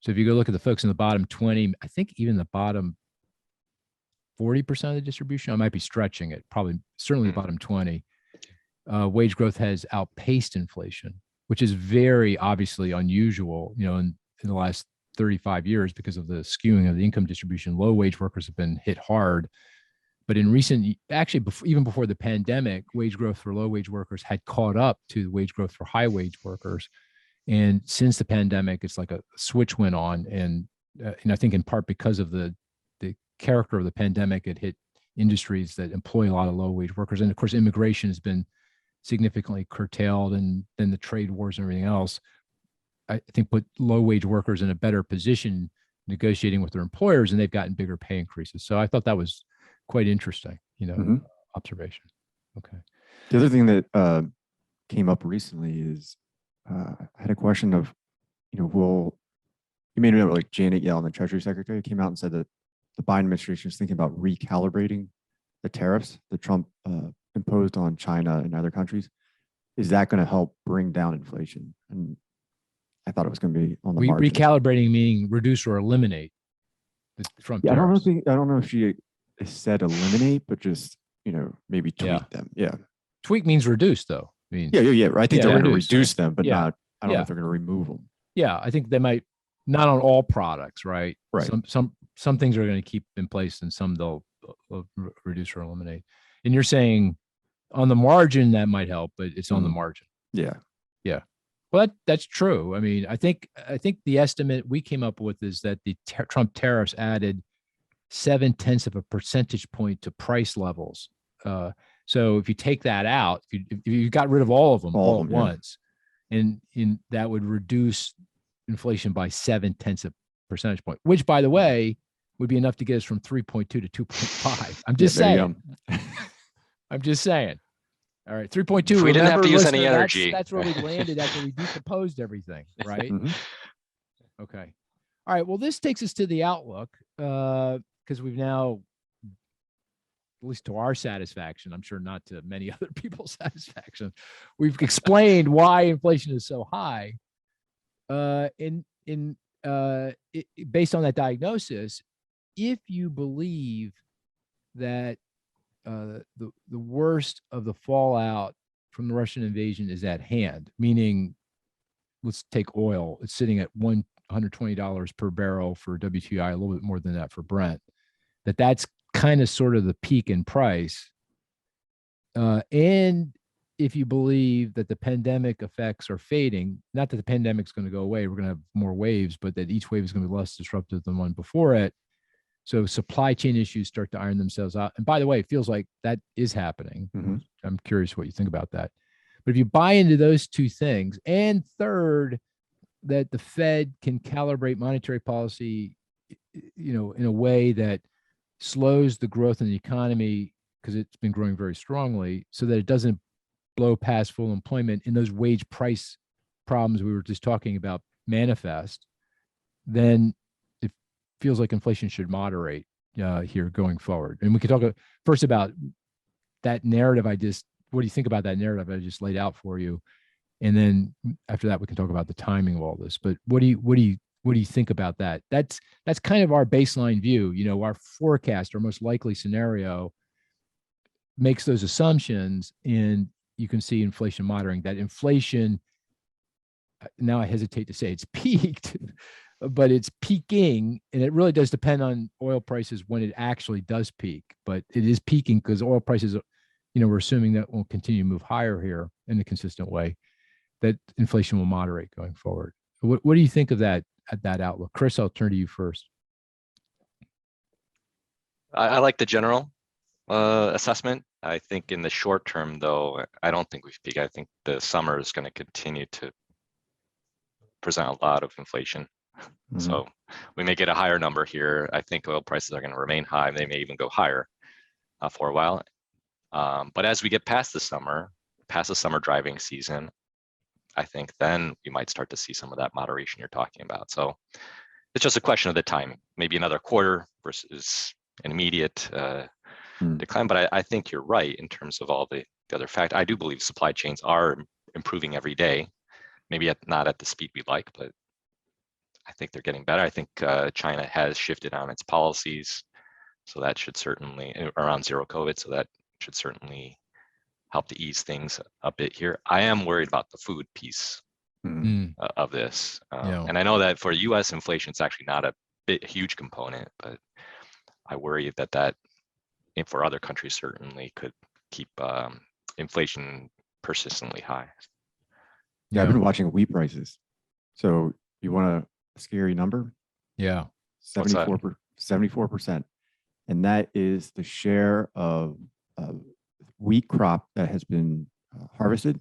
So if you go look at the folks in the bottom 20, I think even the bottom 40% of the distribution, I might be stretching it, certainly the bottom 20, wage growth has outpaced inflation, which is very obviously unusual, in the last 35 years because of the skewing of the income distribution. Low wage workers have been hit hard But in actually, even before the pandemic, wage growth for low wage workers had caught up to wage growth for high wage workers. And since the pandemic, it's like a switch went on. And I think in part because of the character of the pandemic, it hit industries that employ a lot of low wage workers. And of course, immigration has been significantly curtailed, and then the trade wars and everything else, I think put low wage workers in a better position negotiating with their employers, and they've gotten bigger pay increases. So I thought that was quite interesting, observation. Okay. The other thing that came up recently is I had a question of, you may know like Janet Yellen, the Treasury Secretary, came out and said that the Biden administration is thinking about recalibrating the tariffs that Trump imposed on China and other countries. Is that going to help bring down inflation? And I thought it was going to be on the margin. Recalibrating meaning reduce or eliminate the Trump tariffs. I don't know if she said eliminate, but just maybe tweak them. Yeah. Tweak means reduce, though. I mean, yeah. I think they're going to reduce them, but not. I don't know if they're going to remove them. Yeah, I think they might, not on all products, right? Right. Some things are going to keep in place, and some they'll reduce or eliminate. And you're saying on the margin that might help, but it's on the margin. Yeah. Well, that's true. I mean, I think the estimate we came up with is that the Trump tariffs added 0.7 of a percentage point to price levels. So if you take that out, if you got rid of all of them all at once, and that would reduce inflation by 0.7 of a percentage point, which, by the way, would be enough to get us from 3.2 to 2.5. I'm just saying. I'm just saying. All right, 3.2. We didn't have to use any energy. That's where we landed after we decomposed everything, right? Okay. All right. Well, this takes us to the outlook, because we've now, at least to our satisfaction, I'm sure not to many other people's satisfaction, we've explained why inflation is so high. Based on that diagnosis, if you believe that the worst of the fallout from the Russian invasion is at hand, meaning, let's take oil. It's sitting at $120 per barrel for WTI, a little bit more than that for Brent. That's kind of sort of the peak in price. And if you believe that the pandemic effects are fading, not that the pandemic's going to go away, we're going to have more waves, but that each wave is going to be less disruptive than one before it. So supply chain issues start to iron themselves out. And by the way, it feels like that is happening. I'm curious what you think about that. But if you buy into those two things, and third, that the Fed can calibrate monetary policy, in a way that slows the growth in the economy, because it's been growing very strongly, so that it doesn't blow past full employment, and those wage price problems we were just talking about manifest, then it feels like inflation should moderate here going forward. And we could talk first about that narrative. What do you think about that narrative I just laid out for you? And then after that, we can talk about the timing of all this. But what do you think about that? That's kind of our baseline view. Our forecast, our most likely scenario, makes those assumptions, and you can see inflation moderating. That inflation, now I hesitate to say it's peaked, but it's peaking, and it really does depend on oil prices when it actually does peak. But it is peaking because oil prices, we're assuming that will continue to move higher here in a consistent way, that inflation will moderate going forward. What do you think of that outlook? Cris, I'll turn to you first. I like the general assessment. I think in the short term, though, I don't think we've peaked. I think the summer is going to continue to present a lot of inflation. So we may get a higher number here. I think oil prices are going to remain high. They may even go higher for a while. But as we get past the summer driving season, I think then you might start to see some of that moderation you're talking about. So it's just a question of the timing, maybe another quarter versus an immediate decline. But I think you're right in terms of all the other factors. I do believe supply chains are improving every day, maybe not at the speed we like, but I think they're getting better. I think China has shifted on its policies, so that should certainly, around zero COVID, so that should certainly help to ease things a bit here. I am worried about the food piece of this. And I know that for US inflation, it's actually not a huge component, but I worry that for other countries certainly could keep inflation persistently high. Yeah, I've been watching wheat prices. So you want a scary number? Yeah. 74%. And that is the share of wheat crop that has been harvested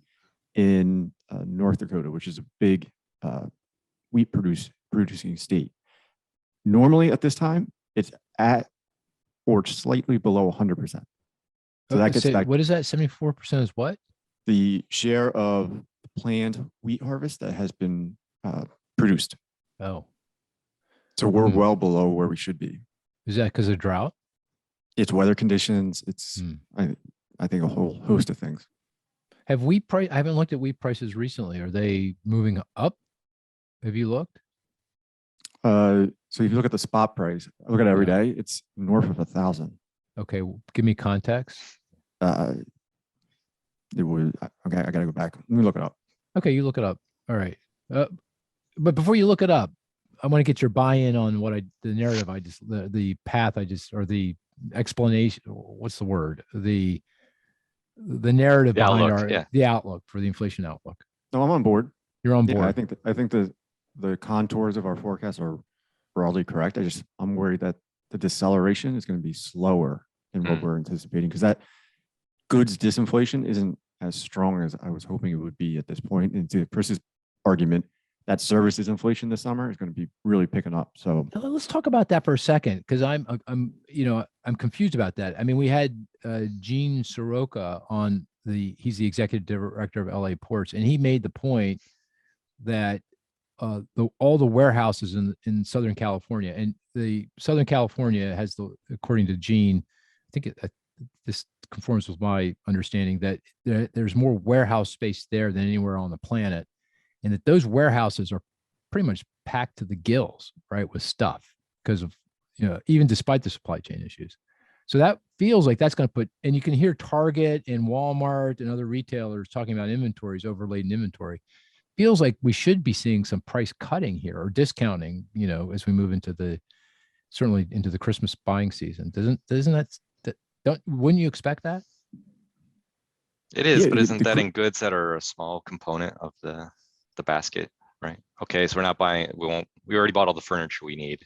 in North Dakota, which is a big wheat producing state. Normally at this time, it's at or slightly below 100%. So that gets back. What is that? 74% is what? The share of planned wheat harvest that has been produced. Oh. So we're well below where we should be. Is that because of drought? It's weather conditions. It's I think a whole host of things. Have wheat price? I haven't looked at wheat prices recently. Are they moving up? Have you looked? So if you look at the spot price, I look at it every day. It's north of 1,000. Okay, give me context. It was okay. I gotta go back. Let me look it up. Okay, you look it up. All right. But before you look it up, I want to get your buy-in on the narrative the path or the explanation. What's the word? The narrative behind the outlook for the inflation outlook. No, I'm on board. You're on board. Yeah, I think the contours of our forecast are broadly correct. I'm worried that the deceleration is going to be slower than what we're anticipating, because that goods disinflation isn't as strong as I was hoping it would be at this point. And to Chris's argument, that services inflation this summer is going to be really picking up. So let's talk about that for a second, because I'm confused about that. I mean, we had Gene Soroka on he's the executive director of LA Ports, and he made the point that all the warehouses in Southern California, and the Southern California has according to Gene, I think this conforms with my understanding, that there's more warehouse space there than anywhere on the planet. And that those warehouses are pretty much packed to the gills, right, with stuff because of, even despite the supply chain issues. So that feels like that's going to and you can hear Target and Walmart and other retailers talking about inventories, overladen inventory. Feels like we should be seeing some price cutting here or discounting, as we move certainly into the Christmas buying season. Wouldn't you expect that? It is, but isn't that in goods that are a small component of the basket, right? Okay, so we're not buying, we already bought all the furniture we need,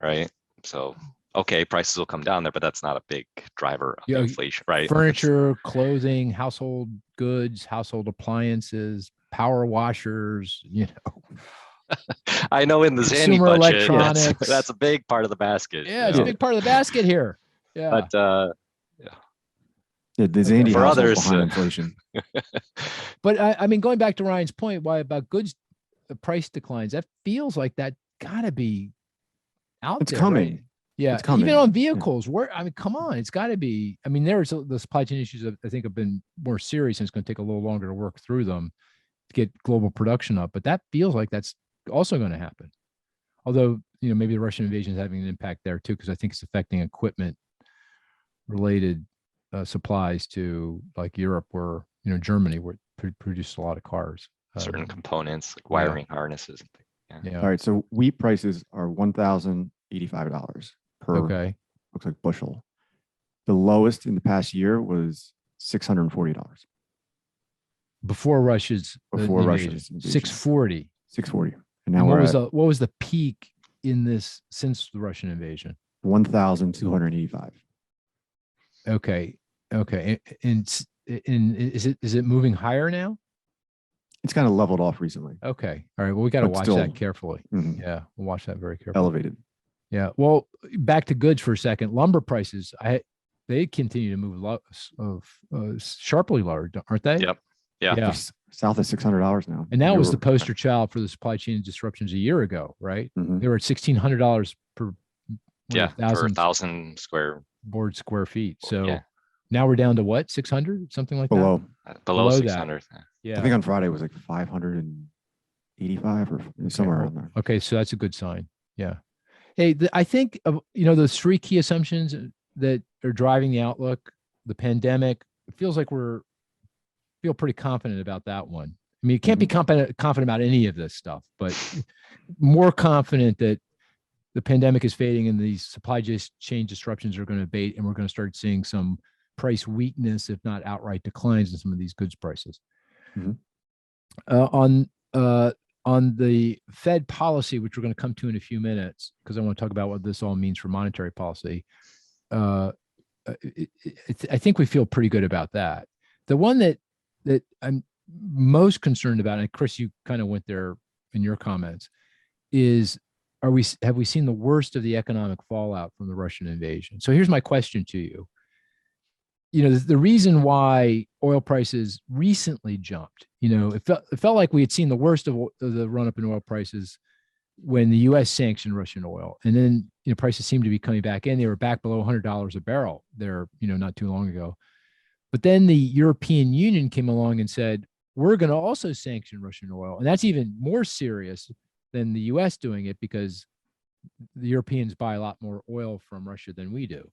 right? So, okay, prices will come down there, but that's not a big driver of inflation, right? Furniture, clothing, household goods, household appliances, power washers, I know in the Zanny budget, that's a big part of the basket. Yeah, it's a big part of the basket here. Yeah. But the Zandy for others behind inflation. But I mean, going back to Ryan's point, about goods price declines, that feels like that gotta be out there. It's coming. Right? Yeah, it's coming. Even on vehicles, come on, it's got to be. I mean, the supply chain issues I think have been more serious, and it's going to take a little longer to work through them to get global production up. But that feels like that's also going to happen. Although, maybe the Russian invasion is having an impact there too, because I think it's affecting equipment related supplies to like Europe, where Germany, where produced a lot of cars. Certain components like wiring harnesses. Yeah. All right. So wheat prices are $1,085 per. Okay. Looks like bushel. The lowest in the past year was $640. Before Russia's invasion. 640. 640. And now what was the peak in this since the Russian invasion? 1,285. Okay. And is it moving higher now? It's kind of leveled off recently. Okay. All right. Well, we got to watch that carefully. Mm-hmm. Yeah, we'll watch that very carefully. Elevated. Yeah. Well, back to goods for a second. Lumber prices, they continue to move sharply lower, aren't they? Yep. Yeah. They're south of $600 now. And that was the poster child for the supply chain disruptions a year ago, right? Mm-hmm. They were at $1,600 per for 1,000 square feet. So now we're down to what, 600, something like that? Below 600. Yeah. I think on Friday it was like 585 or somewhere around there. Okay, so that's a good sign. Yeah. Hey, I think those three key assumptions that are driving the outlook, the pandemic. It feels like feel pretty confident about that one. I mean, you can't be confident about any of this stuff, but more confident that the pandemic is fading and these supply chain disruptions are going to abate, and we're going to start seeing some price weakness, if not outright declines in some of these goods prices. Mhm. On the Fed policy, which we're going to come to in a few minutes, because I want to talk about what this all means for monetary policy. I think we feel pretty good about that. The one that I'm most concerned about, and Chris, you kind of went there in your comments, is have we seen the worst of the economic fallout from the Russian invasion? So here's my question to you. The reason why oil prices recently jumped, it felt like we had seen the worst of the run up in oil prices when the U.S. sanctioned Russian oil, and then prices seemed to be coming back in. They were back below $100 a barrel there, not too long ago. But then the European Union came along and said, we're going to also sanction Russian oil, and that's even more serious than the U.S. doing it, because the Europeans buy a lot more oil from Russia than we do.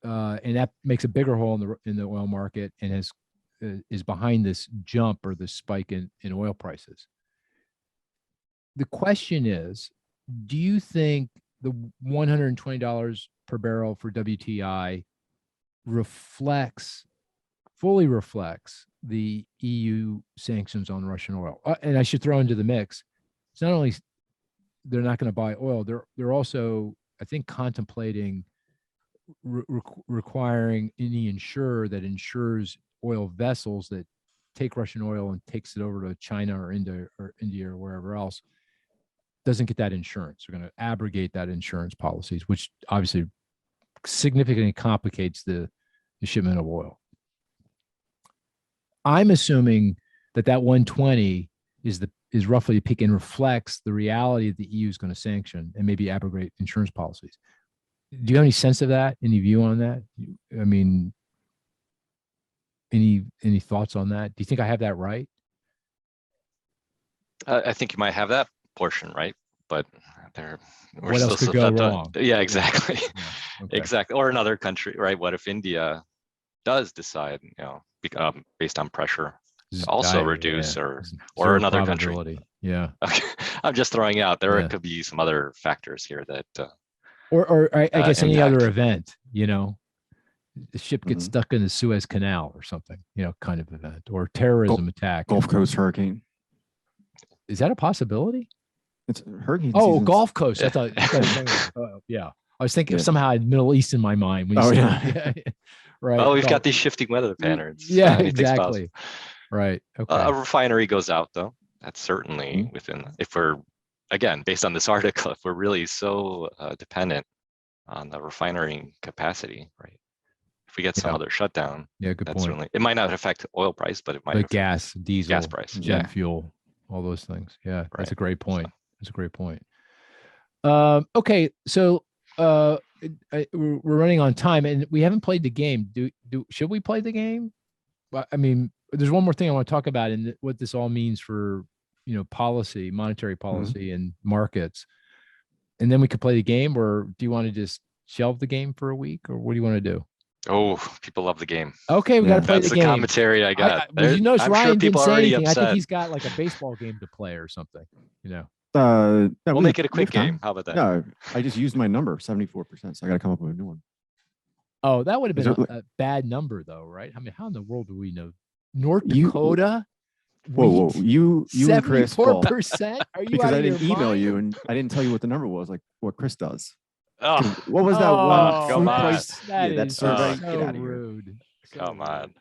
And that makes a bigger hole in the oil market, and is behind this jump or this spike in oil prices. The question is, do you think the $120 per barrel for WTI fully reflects the EU sanctions on Russian oil? And I should throw into the mix, it's not only they're not going to buy oil, they're also, I think, contemplating requiring any insurer that insures oil vessels that take Russian oil and takes it over to China or India or wherever else, doesn't get that insurance. They're going to abrogate that insurance policies, which obviously significantly complicates the shipment of oil. I'm assuming that 120 is roughly a peak and reflects the reality that the EU is going to sanction and maybe abrogate insurance policies. Do you have any sense of that? Any view on that? I mean, any thoughts on that? Do you think I have that right? I think you might have that portion right, but what else could go wrong? Yeah, exactly. Yeah, okay. Exactly. Or another country, right? What if India does decide, based on pressure, to also reduce, or another country? Yeah. Okay. I'm just throwing out there could be some other factors here that. Or I guess any impact. other event, the ship gets stuck in the Suez Canal or something, kind of event, or terrorism attack. Gulf Coast hurricane. Is that a possibility? It's hurricane. Oh, Gulf Coast. I thought. Yeah, I was thinking somehow I had Middle East in my mind. When you said, right. Oh, we've got these shifting weather patterns. Yeah, exactly. Right. Okay. A refinery goes out, though. That's certainly within. If we're, again, based on this article, if we're really so dependent on the refinery capacity, right? If we get some other shutdown, good point. Certainly, it might not affect oil price, but it might affect gas, diesel, gas price, jet fuel, all those things. Yeah, right. That's a great point. That's a great point. Okay, so we're running on time, and we haven't played the game. Should we play the game? I mean, there's one more thing I want to talk about, and what this all means for policy, monetary policy, and markets. And then we could play the game, or do you want to just shelve the game for a week, or what do you want to do? Oh, people love the game. Okay, we got to play the game. That's the commentary I got. You notice Ryan didn't say anything. Upset. I think he's got like a baseball game to play or something. We'll make it a quick game. How about that? No, I just used my number, 74%. So I got to come up with a new one. Oh, that would have been a bad number, though, right? I mean, how in the world do we know? North Dakota. Whoa! You and Cris. 74%? Are you because out I of didn't your email mind? you and I didn't tell you what the number was, like what Cris does. Oh, what was that one? come on. That survey. so Get out of here. rude. Come on.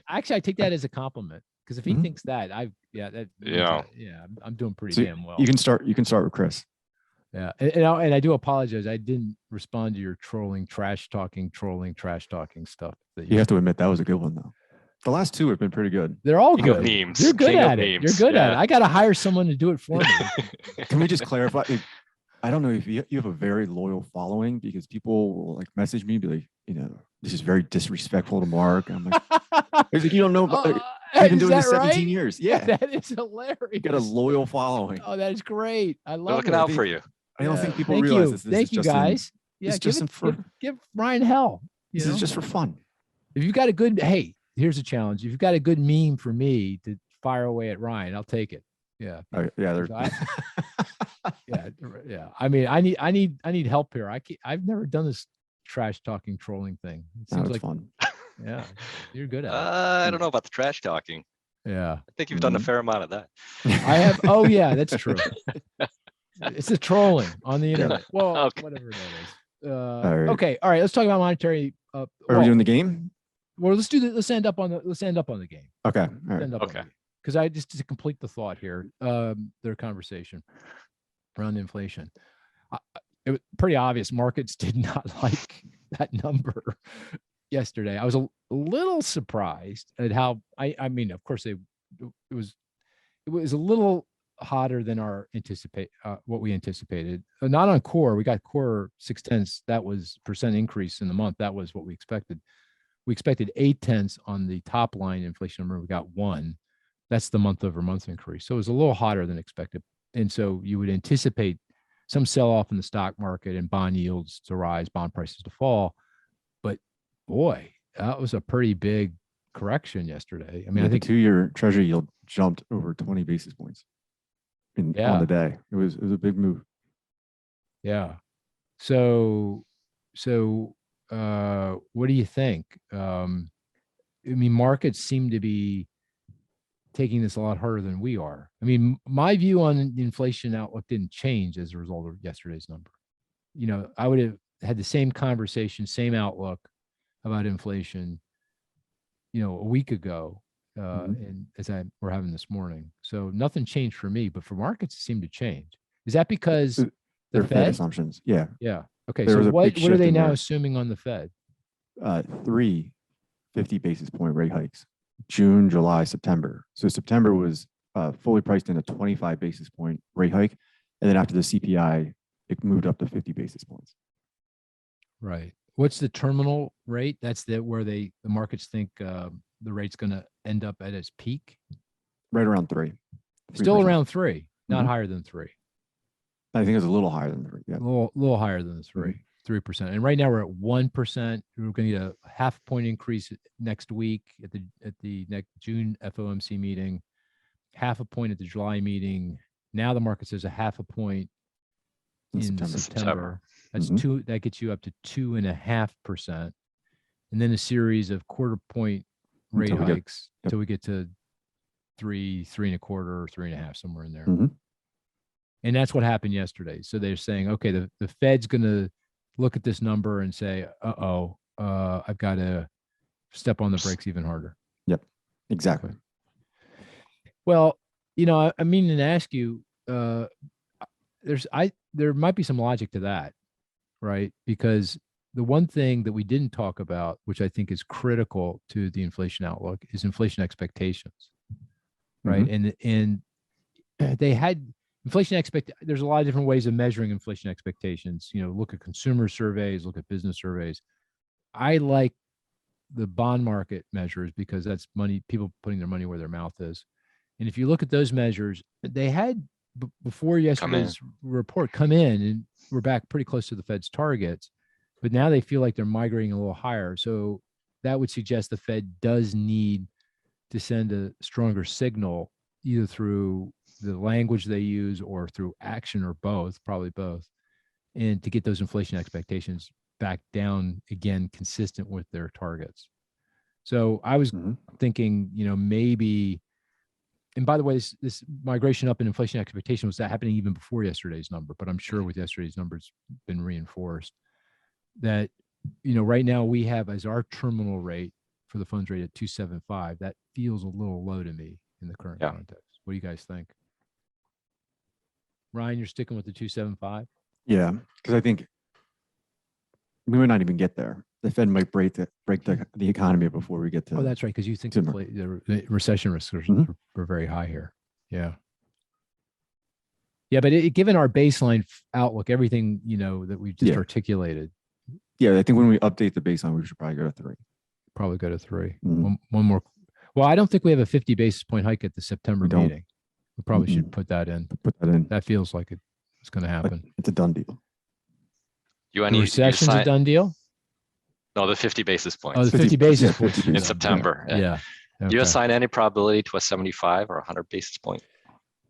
Actually, I take that as a compliment, because if he thinks that, I'm doing pretty damn well. You can start with Cris. Yeah, and I do apologize. I didn't respond to your trash talking stuff. You have to admit that was a good one, though. The last two have been pretty good. They're all King good. of memes. You're good King at of it. memes. You're good at Yeah. it. I got to hire someone to do it for me. Can we just clarify? I don't know if you have a very loyal following, because people will like message me, be like, this is very disrespectful to Mark. I'm like, you don't know about. You've been doing this 17 years. Yeah, that is hilarious. You got a loyal following. Oh, that is great. I love They're looking it. out for you. I don't think people Thank realize you. this. Thank you, guys. Yeah, give Ryan hell. This is just for fun. If you've got a good, here's a challenge. If you've got a good meme for me to fire away at Ryan, I'll take it. Yeah. Yeah. Yeah. I mean, I need help here. I've never done this trash talking trolling thing. It Now seems it's like, fun. yeah, you're good at it. I don't know about the trash talking. Yeah. I think you've done a Mhm. fair amount of that. I have. Oh yeah, that's true. It's a trolling on the internet. Well, Okay. whatever that is. All right. Okay. All right. Let's talk about monetary. Are we doing the game? Well, let's do the. Let's end up on the game. Okay. All right. End up Okay. Because I just to complete the thought here, their conversation around inflation. It was pretty obvious markets did not like that number yesterday. I was a little surprised at how I mean, of course it was a little hotter than our what we anticipated. Not on core. We got core 0.6. That was percent increase in the month. That was what we expected. We expected 0.8 on the top line inflation number. We got 1. That's the month over month increase. So it was a little hotter than expected. And so you would anticipate some sell off in the stock market and bond yields to rise, bond prices to fall. But boy, that was a pretty big correction yesterday. I mean, Yeah, I think the 2-year treasury yield jumped over 20 basis points on Yeah. the day. It was a big move. Yeah. So what do you think? I mean, markets seem to be taking this a lot harder than we are. I mean, my view on the inflation outlook didn't change as a result of yesterday's number. You know, I would have had the same conversation, same outlook about inflation, you know, a week ago, and as we're having this morning. So nothing changed for me, but for markets, it seemed to change. Is that because the Their Fed Fed? assumptions. Yeah. Yeah. Okay. There was So a what big are shift they in now there. assuming on the Fed? 3 50 basis point rate hikes, June, July, September. So September was fully priced in a 25 basis point rate hike. And then after the CPI, it moved up to 50 basis points. Right. What's the terminal rate? That's where the markets think the rate's going to end up at its peak. Right around 3. Still 3%. around 3, not Mhm. higher than 3. I think it's a little higher than 3. Yeah. A little higher than the 3%. And right now we're at 1%. We're going to get a half point increase next week at the next June FOMC meeting, half a point at the July meeting. Now the market says a half a point in September. That's two. That gets you up to 2.5%, and then a series of quarter point rate hikes until we get to 3, 3.25, or 3.5, somewhere in there. And that's what happened yesterday. So they're saying, okay, the Fed's going to look at this number and say, I've got to step on the brakes even harder. Yep, exactly. Well, you know, I mean to ask you, there might be some logic to that, right? Because the one thing that we didn't talk about, which I think is critical to the inflation outlook, is inflation expectations, right? And they had inflation there's a lot of different ways of measuring inflation expectations. You know, look at consumer surveys, look at business surveys. I like the bond market measures because that's money, people putting their money where their mouth is. And if you look at those measures, they had before yesterday's report come in, and we're back pretty close to the Fed's targets, but now they feel like they're migrating a little higher. So that would suggest the Fed does need to send a stronger signal, either through the language they use or through action, or both, probably both, and to get those inflation expectations back down again, consistent with their targets. So I was thinking, you know, maybe, and by the way, this migration up in inflation expectation was that happening even before yesterday's number, but I'm sure with yesterday's numbers been reinforced that, you know, right now we have as our terminal rate for the funds rate at 2.75. That feels a little low to me in the current context. What do you guys think? Ryan, you're sticking with the 2.75? Yeah, because I think we might not even get there. The Fed might break the economy before we get to. Oh, that's right, because you think the recession risks are very high here. Yeah. Yeah, but given our baseline outlook, everything, you know, that we've just articulated. Yeah, I think when we update the baseline, we should probably go to 3. Probably go to 3. One more. Well, I don't think we have a 50 basis point hike at the September meeting. We probably should put that in. That feels like it's going to happen. It's a done deal. The recession's a done deal? No, the 50 basis points. Oh, the 50 basis points in September. Yeah. Do you assign any probability to a 75 or 100 basis point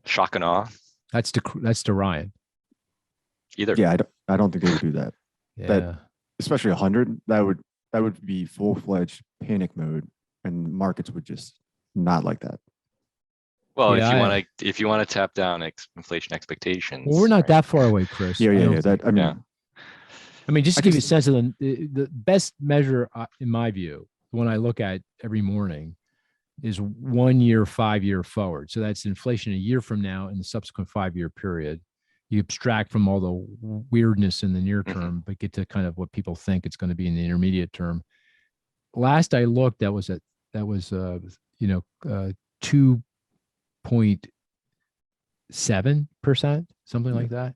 shock and awe? That's to Ryan. either. Yeah, I don't think they would do that. Yeah. Especially 100, that would be full-fledged panic mode, and markets would just not like that. Well, Yeah, if you want to tap down inflation expectations, well, we're not right? that far away, Chris. Yeah, I yeah, don't yeah. think. That I mean, Yeah. I mean, just I to give you a just- sense of the best measure, in my view, the one I look at every morning is 1 year, 5 year forward. So that's inflation a year from now in the subsequent 5 year period. You abstract from all the weirdness in the near term, but get to kind of what people think it's going to be in the intermediate term. Last I looked, that was 2.7%, something like that.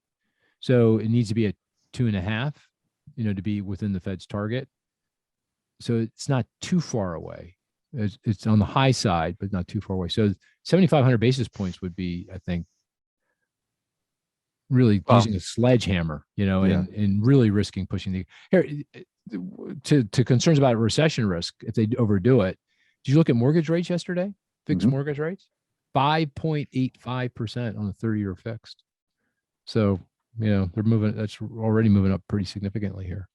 So it needs to be at 2.5, to be within the Fed's target. So it's not too far away. It's on the high side, but not too far away. So 7,500 basis points would be, I think, really using a sledgehammer, and really risking pushing to concerns about recession risk if they overdo it. Did you look at mortgage rates yesterday? Fixed mortgage rates, 5.85% on a 30-year fixed. So, they're moving. That's already moving up pretty significantly here.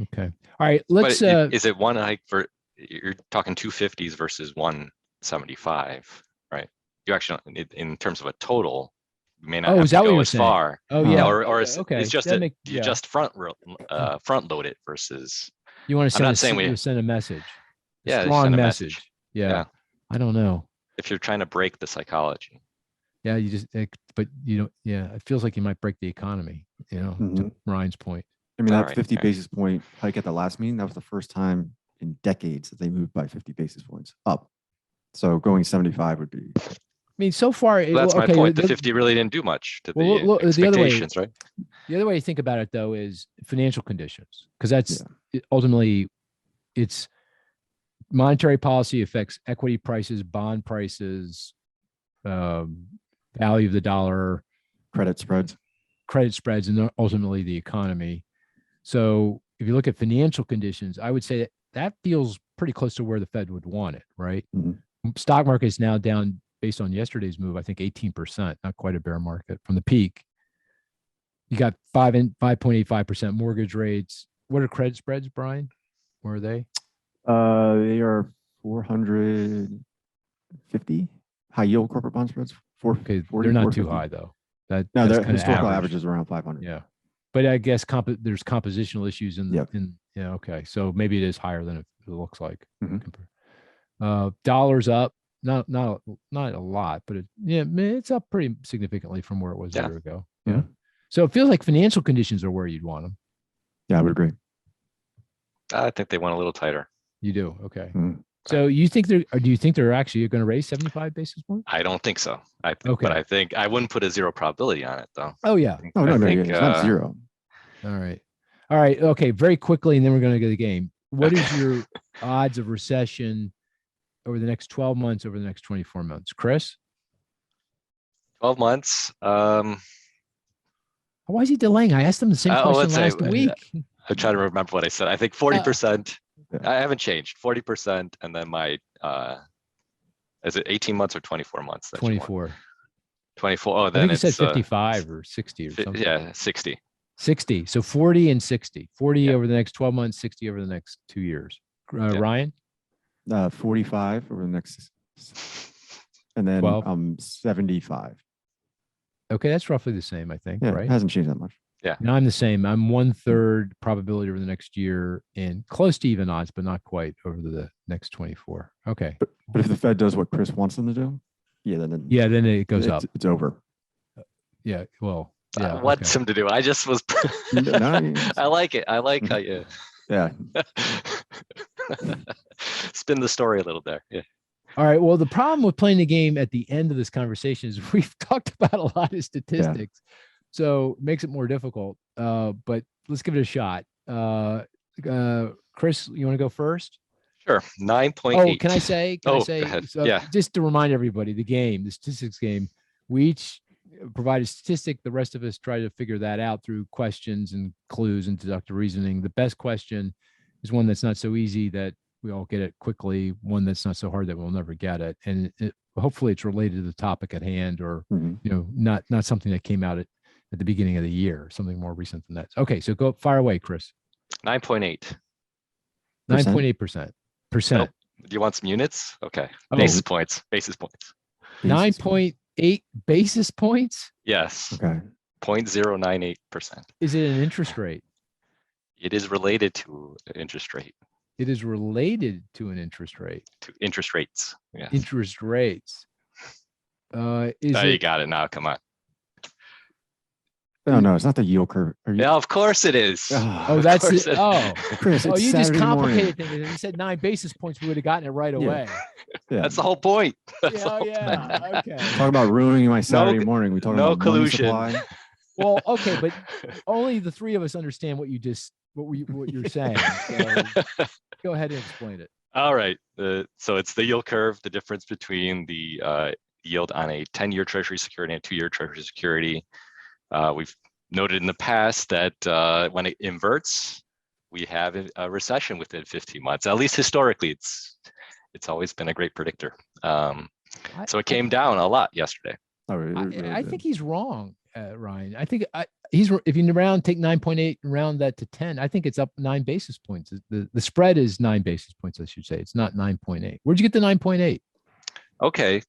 Okay. All right. Let's. Is it one hike for? You're talking 250s versus 175, right? You actually, in terms of a total, you may not have is that to what go you're as saying? far. Oh yeah. Or it's just you just front load it versus. You want to send I'm not saying we send a message. Yeah, Strong send a message. Yeah. I don't know. If you're trying to break the psychology. Yeah, but it feels like you might break the economy, to Ryan's point. I mean, that 50 basis point hike at the last meeting, that was the first time in decades that they moved by 50 basis points up. So going 75 would be. I mean, so far. That's my point. The 50 really didn't do much to the expectations, right? The other way to think about it, though, is financial conditions, because that's ultimately, it's monetary policy affects equity prices, bond prices, value of the dollar, credit spreads, and ultimately the economy. So if you look at financial conditions, I would say that feels pretty close to where the Fed would want it, right? Stock market is now down based on yesterday's move, I think 18%, not quite a bear market from the peak. You got 5.85% mortgage rates. What are credit spreads, Brian? Where are they? They are 450 high yield corporate bond spreads. Okay, they're not too high though. No, their historical average is around 500. Yeah, but I guess there's compositional issues in Yep. Okay, so maybe it is higher than it looks like. Dollars up, not a lot, but it's up pretty significantly from where it was a year ago. Yeah, so it feels like financial conditions are where you'd want them. Yeah, I would agree. I think they went a little tighter. You do, okay. So do you think they're actually going to raise 75 basis points? I don't think so. But I think I wouldn't put a zero probability on it, though. Oh yeah. No, it's not zero. All right. Okay. Very quickly, and then we're going to go to the game. What is your odds of recession over the next 12 months, over the next 24 months? Cris? 12 months. Why is he delaying? I asked him the same question last week. I'm trying to remember what I said. I think 40%. I haven't changed. 40%, and then my is it 18 months or 24 months? 24. 24. Oh, then I think you said 55 or 60 or something. Yeah, 60. 60. So 40 and 60. 40 over the next 12 months, 60 over the next 2 years. Ryan? 45 over the next, and then 75. Okay, that's roughly the same, I think, right? It hasn't changed that much. Yeah. And I'm the same. I'm 1/3 probability over the next year and close to even odds, but not quite over the next 24. Okay. But if the Fed does what Cris wants them to do, then it goes up. It's over. Yeah. Well, yeah. I want him to do. I just was. I like it. I like how you. Yeah. Spin the story a little there. Yeah. All right. Well, the problem with playing the game at the end of this conversation is we've talked about a lot of statistics. Yeah. So it makes it more difficult, but let's give it a shot. Cris, you want to go first? Sure. 9.8. Oh, can I say? Go ahead. Just to remind everybody, the statistics game, we each provide a statistic. The rest of us try to figure that out through questions and clues and deductive reasoning. The best question is one that's not so easy that we all get it quickly, one that's not so hard that we'll never get it. And hopefully it's related to the topic at hand, or, not something that came out at the beginning of the year, something more recent than that. Okay, so go fire away, Chris. 9.8. 9.8%. Nope. Do you want some units? Okay. Oh. Basis points. Basis points. 9.8 basis points. Yes. Okay. 0.098%. Is it an interest rate? It is related to interest rate. It is related to an interest rate. To interest rates. Yes. Interest rates. Is You it? got it now. Come on. No, it's not the yield curve. Yeah, of course it is. Oh, Of that's course it. Oh, Chris, oh, it's you just Saturday morning. complicated things. If you said 9 basis points, we would have gotten it right Yeah. away. Yeah. That's the whole point. That's Yeah, the whole yeah. Okay. Talk about ruining my Saturday morning. We talking no about money collusion. supply. Well, okay, but only the three of us understand what you're saying. So go ahead and explain it. All right. So it's the yield curve, the difference between the yield on a 10-year Treasury security and a 2-year Treasury security. We've noted in the past that when it inverts, we have a recession within 15 months. At least historically, it's always been a great predictor. So it came down a lot yesterday. Oh, I think he's wrong, Ryan. I think he's if you take 9.8 and round that to 10, I think it's up 9 basis points. The spread is 9 basis points, I should say. It's not 9.8. Where'd you get the 9.8? Okay.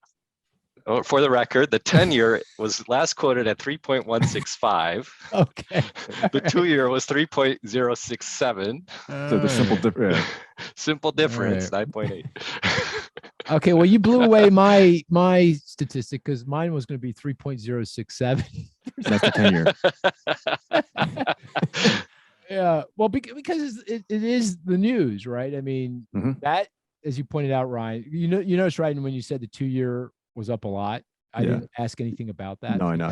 For the record, the 10-year was last quoted at 3.165. Okay. The 2-year was 3.067. So the simple difference. Simple difference, 9.8. Okay, well, you blew away my statistic because mine was going to be 3.067. That's the 10-year. Yeah, well, because it is the news, right? I mean, that, as you pointed out, Ryan, you noticed, right, when you said the 2-year was up a lot, I didn't ask anything about that. No, I know.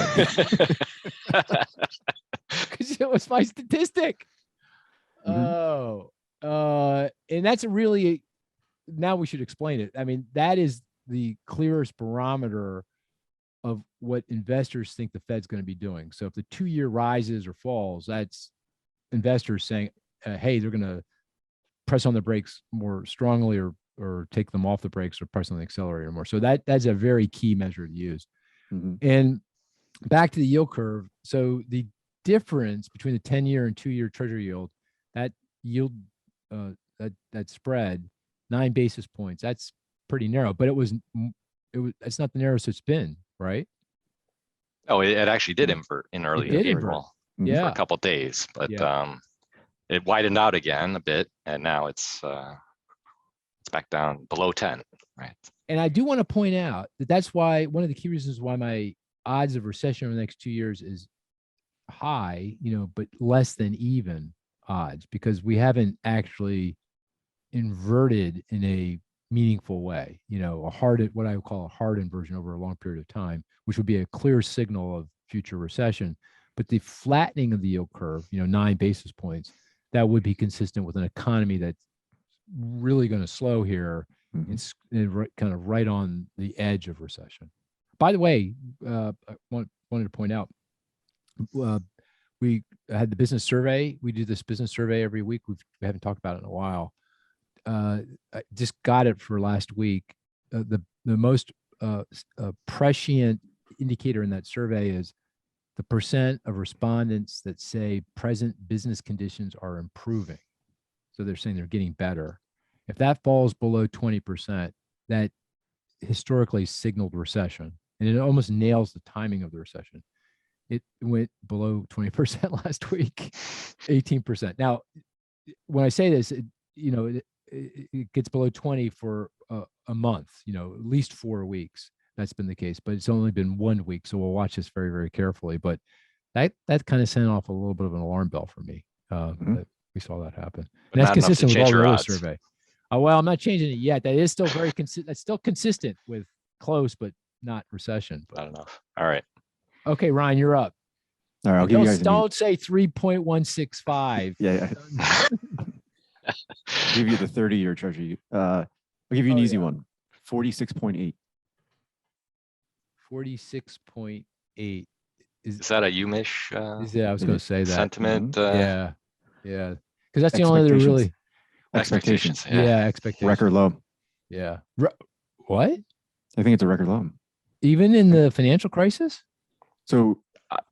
Because it was my statistic. And that's really, now we should explain it. I mean, that is the clearest barometer of what investors think the Fed's going to be doing. So if the 2-year rises or falls, that's investors saying, hey, they're going to press on the brakes more strongly or take them off the brakes or press on the accelerator more. So that's a very key measure to use. And back to the yield curve. So the difference between the 10-year and 2-year Treasury yield, that yield, that spread, 9 basis points, that's pretty narrow, but it's not the narrowest it's been, right? Oh, it actually did invert in early April for a couple of days, but it widened out again a bit, and now it's back down below 10, right? And I do want to point out that that's why one of the key reasons why my odds of recession over the next 2 years is high, but less than even odds, because we haven't actually inverted in a meaningful way, what I would call a hard inversion over a long period of time, which would be a clear signal of future recession. But the flattening of the yield curve, 9 basis points, that would be consistent with an economy that's really going to slow here. It's kind of right on the edge of recession. By the way, I wanted to point out, we had the business survey. We do this business survey every week. We haven't talked about it in a while. I just got it for last week. The most prescient indicator in that survey is the percent of respondents that say present business conditions are improving. So they're saying they're getting better. If that falls below 20%, that historically signaled recession, and it almost nails the timing of the recession. It went below 20% last week, 18%. Now, when I say this, it gets below 20 for a month, at least 4 weeks. That's been the case, but it's only been 1 week. So we'll watch this very, very carefully. But that kind of sent off a little bit of an alarm bell for me. That we saw that happen. And that's consistent with all the other survey. Oh, well, I'm not changing it yet. That is still very consistent. That's still consistent with close, but not recession. I don't know. All right. Okay, Ryan, you're up. All right, I'll give you guys. Don't say 3.165. Yeah. I'll give you the 30-year Treasury. I'll give you an easy one. 46.8. 46.8. Is that a UMISH? I was going to say that. Sentiment. Yeah. Because that's the only other really. Expectations. Yeah, expectations. Record low. Yeah. What? I think it's a record low. Even in the financial crisis? So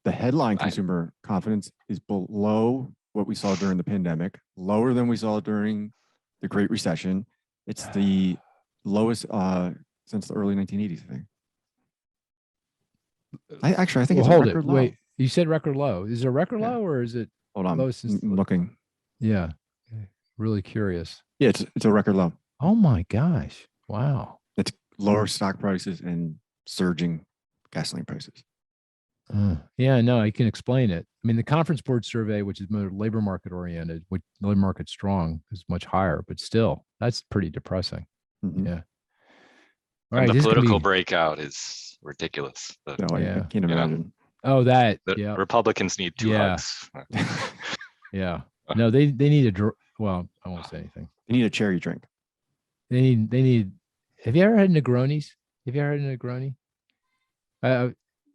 The headline I- consumer confidence is below what we saw during the pandemic, lower than we saw during the Great Recession. It's the lowest since the early 1980s, I think. I think Well, it's a hold it. record low. Wait, you said record low. Is it a record Yeah. low or is it Hold on, lowest since I'm looking. Yeah. Really curious. Yeah, it's a record low. Oh my gosh. Wow. It's lower stock prices and surging gasoline prices. Yeah, no, I can explain it. I mean, the Conference Board survey, which is more labor market oriented, which labor market strong, is much higher, but still, that's pretty depressing. Mhm. Yeah. All And right, the this is gonna political be- breakout is ridiculous. No, I Yeah. can't You know. imagine. Oh, that. The Yeah. Republicans need 2 Yeah. hugs. Yeah. No, they need a well, I won't say anything. You need a cherry drink. They need. Have you ever had Negronis? Have you ever had a Negroni?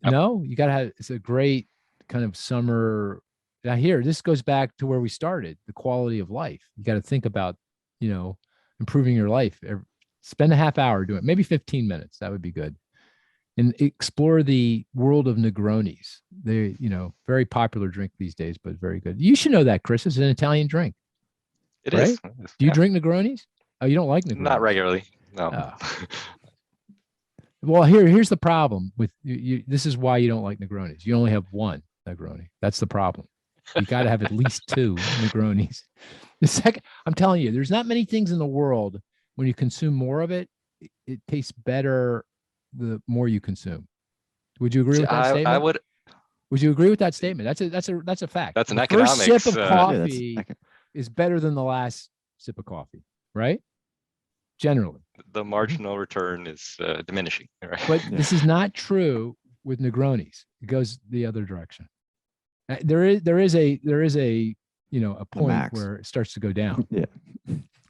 No, you gotta have. It's a great kind of summer. Now here, this goes back to where we started. The quality of life. You got to think about, improving your life. Spend a half hour doing it. Maybe 15 minutes. That would be good. And explore the world of Negronis. They, very popular drink these days, but very good. You should know that, Chris. It's an Italian drink. It Right? is. Do you Yeah. drink Negronis? Oh, you don't like Negronis? Not regularly. No. Oh. Well, here's the problem with you. This is why you don't like Negronis. You only have one Negroni. That's the problem. You got to have at least 2 Negronis. The second, I'm telling you, there's not many things in the world when you consume more of it, it tastes better the more you consume. Would you agree with that statement? I would. Would you agree with that statement? That's a fact. That's an The first economics. sip of Yeah, coffee is better than the last sip of coffee, right? Generally. The marginal return is diminishing. Right? But Yeah. this is not true with Negronis. It goes the other direction. There is a a point max. where it starts to go down. Yeah.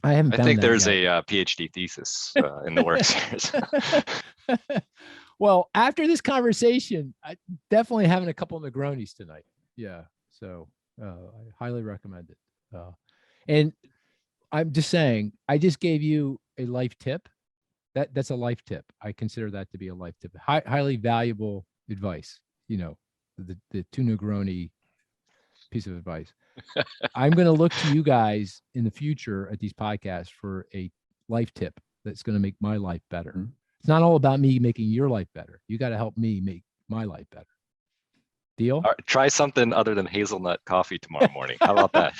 I haven't. I found think that there's yet. a PhD thesis in the works here. Well, after this conversation, I definitely having a couple of Negronis tonight. Yeah, so I highly recommend it. And I'm just saying, I just gave you a life tip. That's a life tip. I consider that to be a life tip. Highly valuable advice. The 2 Negroni piece of advice. I'm going to look to you guys in the future at these podcasts for a life tip that's going to make my life better. Mhm. It's not all about me making your life better. You got to help me make my life better. Deal? All right, try something other than hazelnut coffee tomorrow morning. How about that?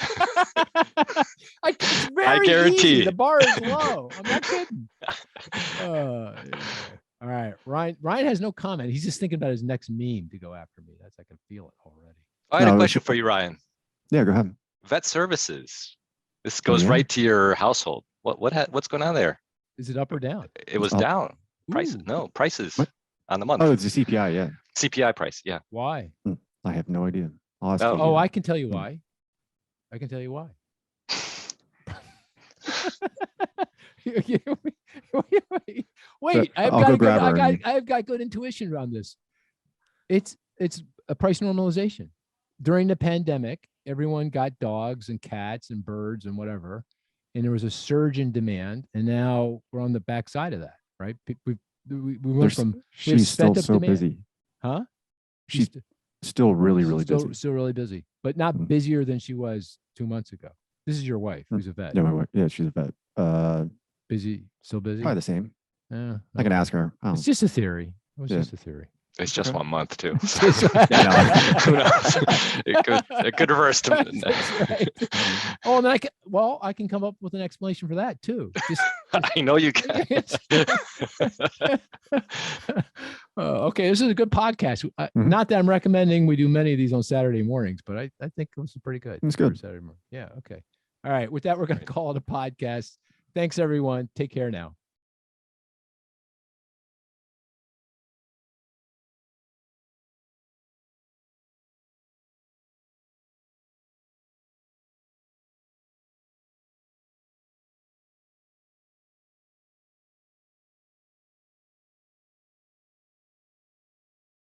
It's very guarantee. easy. The bar is low. I'm not kidding. Yeah. All right. Ryan has no comment. He's just thinking about his next meme to go after me. I can feel it already. I had No, a it was- question for you, Ryan. Yeah, go ahead. Vet services. This goes yeah? right to your household. What's going on there? Is it up or down? It was up. down. Prices. Ooh. No, prices What? on the month. Oh, it's the CPI. Yeah. CPI price. Yeah. Why? I have no idea. I'll ask Oh, you. Oh, I can tell you why. I can tell you why. Wait, I'll go grab her and- I've got good intuition around this. It's a price normalization. During the pandemic, everyone got dogs and cats and birds and whatever, and there was a surge in demand, and now we're on the backside of that, right? We went There's- from she's still spent up so demand. busy. huh? She's still really, really still, busy. Still really busy, but not Mhm. busier than she was 2 months ago. This is your wife, who's a vet. Yeah, my wife. Yeah, she's a vet. Busy, still busy. Probably the same. Yeah, I can ask her. Oh, It's just a theory. It was Yeah. just a theory. It's just Okay. 1 month too. So That's right. who knows? It could reverse to. That's right. Oh, and I can come up with an explanation for that too. Just, I know you can. okay, this is a good podcast. Mhm. Not that I'm recommending we do many of these on Saturday mornings, but I think it was pretty good. It's for good. Saturday morning. Yeah. Okay. All right. With that, we're going to call it a podcast. Thanks, everyone. Take care now.